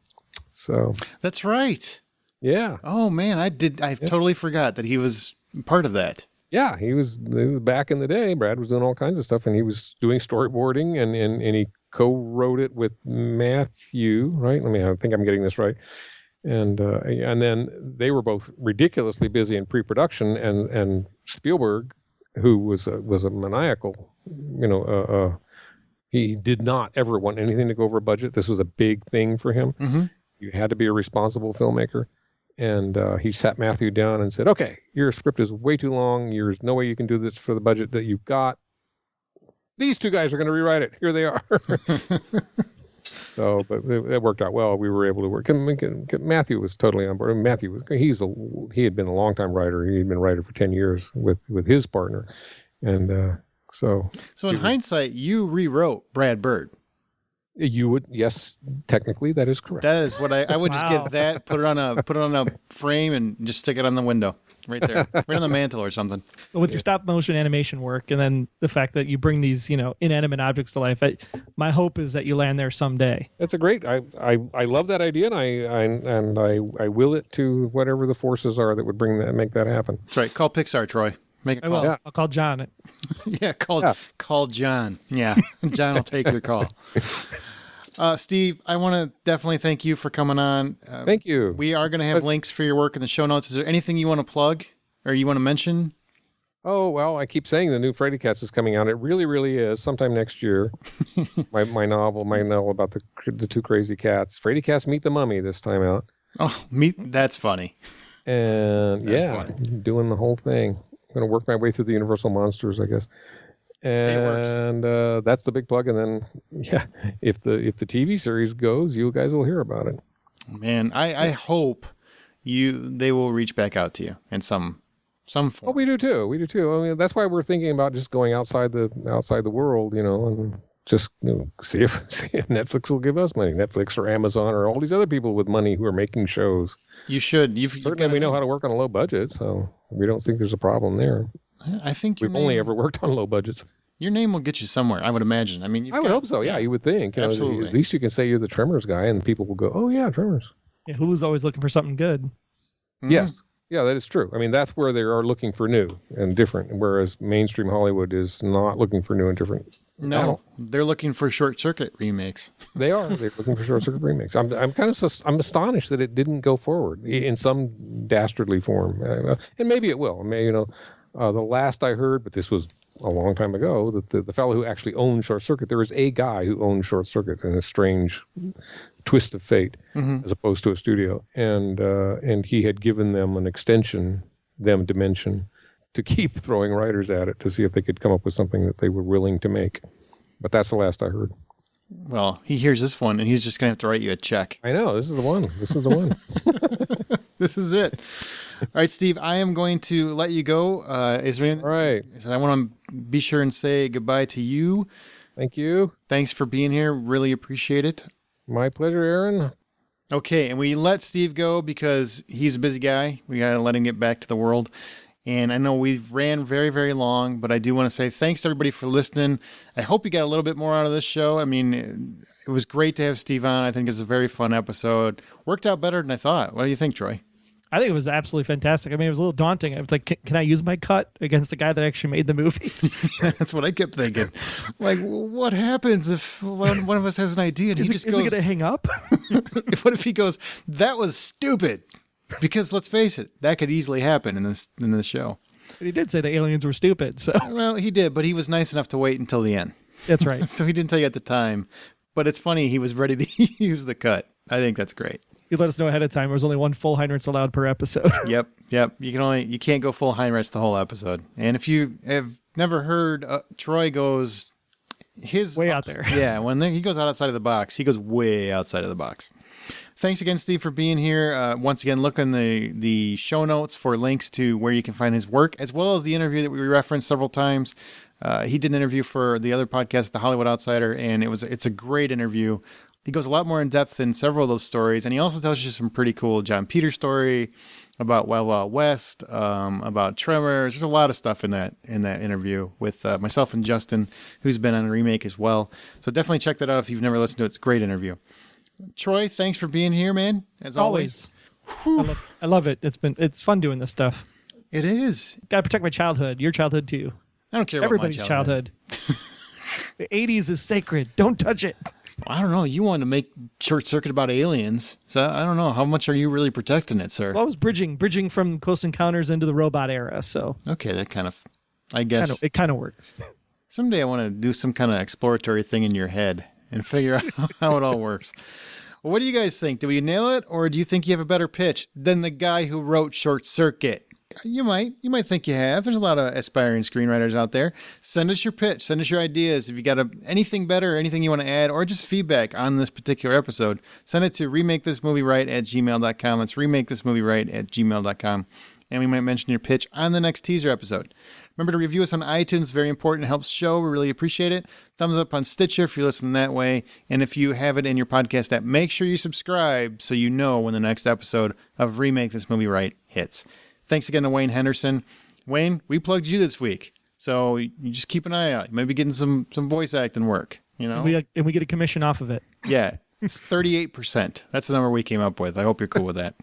So that's right. Yeah. Oh man, I totally forgot that he was part of that. Yeah, he was back in the day. Brad was doing all kinds of stuff, and he was doing storyboarding, and he co-wrote it with Matthew. Right? I think I'm getting this right. And then they were both ridiculously busy in pre-production, and Spielberg, who was a maniacal, he did not ever want anything to go over budget. This was a big thing for him. Mm-hmm. You had to be a responsible filmmaker. And he sat Matthew down and said, okay, your script is way too long. There's no way you can do this for the budget that you've got. These 2 guys are going to rewrite it. Here they are. So, but it worked out well. We were able to work. Matthew was totally on board. He had been a long-time writer. He had been a writer for 10 years with his partner. And so in hindsight, you rewrote Brad Bird. You would, yes, technically that is correct. That is what I would just get that, put it on a frame and just stick it on the window right there, right on the mantle or something. With your stop motion animation work, and then the fact that you bring these, inanimate objects to life, my hope is that you land there someday. That's a great. I love that idea, and I will it to whatever the forces are that would make that happen. That's right. Call Pixar, Troy. Make a call. I will. Yeah. I'll call John. Yeah, call John. Yeah, John will take your call. Steve, I want to definitely thank you for coming on. Thank you. We are going to have links for your work in the show notes. Is there anything you want to plug or you want to mention? Oh, well, I keep saying the new Freddy Cats is coming out. It really, really is. Sometime next year. my novel about the 2 crazy cats. Freddy Cats Meet the Mummy this time out. Oh, that's funny. And that's funny. Doing the whole thing. I'm going to work my way through the Universal Monsters, I guess. And that's the big plug. And then, yeah, if the TV series goes, you guys will hear about it. Man, I hope they will reach back out to you in some form. Oh, we do too. I mean, that's why we're thinking about just going outside the world, and just see if Netflix will give us money. Netflix or Amazon or all these other people with money who are making shows. You should. Certainly we know how to work on a low budget, so we don't think there's a problem there. I think we've only ever worked on low budgets. Your name will get you somewhere, I would imagine. I mean, I would hope so. Yeah, you would think. Absolutely. At least you can say you're the Tremors guy, and people will go, "Oh yeah, Tremors." Yeah, Hulu's always looking for something good. Mm-hmm. Yes. Yeah, that is true. I mean, that's where they are looking for new and different, whereas mainstream Hollywood is not looking for new and different. No, they're looking for short circuit remakes. They are. They're looking for short circuit remakes. I'm I'm astonished that it didn't go forward in some dastardly form, and maybe it will. The last I heard, but this was a long time ago, that the fellow who actually owned Short Circuit, there was a guy who owned Short Circuit in a strange twist of fate, as opposed to a studio, and he had given them an extension, Dimension, to keep throwing writers at it to see if they could come up with something that they were willing to make. But that's the last I heard. Well, he hears this one, and he's just going to have to write you a check. I know. This is the one. This is it. All right, Steve, I am going to let you go. Is there anything? All right. I want to be sure and say goodbye to you. Thank you. Thanks for being here. Really appreciate it. My pleasure, Aaron. Okay, and we let Steve go because he's a busy guy. We got to let him get back to the world. And I know we've ran very, very long, but I do want to say thanks to everybody for listening. I hope you got a little bit more out of this show. I mean, it was great to have Steve on. I think it's a very fun episode. Worked out better than I thought. What do you think, Troy? I think it was absolutely fantastic. I mean, it was a little daunting. I was like, can I use my cut against the guy that actually made the movie? That's what I kept thinking. Like, what happens if one of us has an idea and he just goes... Is he going to hang up? What if he goes, that was stupid? Because let's face it, that could easily happen in this show. But he did say the aliens were stupid. So well, he did, but he was nice enough to wait until the end. That's right. So he didn't tell you at the time. But it's funny, he was ready to use the cut. I think that's great. You let us know ahead of time. There was only one full Heinritz allowed per episode. Yep. You can't go full Heinritz the whole episode. And if you have never heard, Troy goes his way out there. Yeah, when he goes outside of the box, he goes way outside of the box. Thanks again, Steve, for being here. Once again, look in the show notes for links to where you can find his work, as well as the interview that we referenced several times. He did an interview for the other podcast, The Hollywood Outsider, and it's a great interview. He goes a lot more in depth in several of those stories, and he also tells you some pretty cool John Peters story about Wild Wild West, about Tremors. There's a lot of stuff in that interview with myself and Dustin, who's been on a remake as well. So definitely check that out if you've never listened to it. It's a great interview. Troy, thanks for being here, man. As always. I love it. It's fun doing this stuff. It is. Got to protect my childhood. Your childhood too. I don't care. Everybody's about my childhood. The 80s is sacred. Don't touch it. Well, I don't know. You wanted to make Short Circuit about aliens, so I don't know. How much are you really protecting it, sir? Well, I was bridging from Close Encounters into the robot era. So okay, that kind of, I guess it kind of works. Someday I want to do some kind of exploratory thing in your head and figure out how it all works. Well, what do you guys think? Do we nail it, or do you think you have a better pitch than the guy who wrote Short Circuit? You might think you have. There's a lot of aspiring screenwriters out there. Send us your pitch. Send us your ideas. If you got anything better, anything you want to add, or just feedback on this particular episode, send it to remakethismovieright@gmail.com. It's remakethismovieright@gmail.com. And we might mention your pitch on the next teaser episode. Remember to review us on iTunes. It's very important. It helps the show. We really appreciate it. Thumbs up on Stitcher if you're listening that way. And if you have it in your podcast app, make sure you subscribe so you know when the next episode of Remake This Movie Right hits. Thanks again to Wayne Henderson. Wayne, we plugged you this week. So you just keep an eye out. You might be getting some voice acting work. You know? And we get a commission off of it. Yeah. 38%. That's the number we came up with. I hope you're cool with that.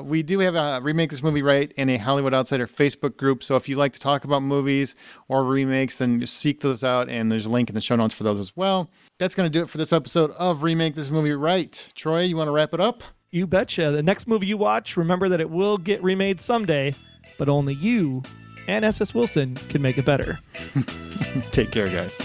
We do have a Remake This Movie Right and a Hollywood Outsider Facebook group. So if you like to talk about movies or remakes, then just seek those out. And there's a link in the show notes for those as well. That's going to do it for this episode of Remake This Movie Right. Troy, you want to wrap it up? You betcha. The next movie you watch, remember that it will get remade someday, but only you and SS Wilson can make it better. Take care, guys.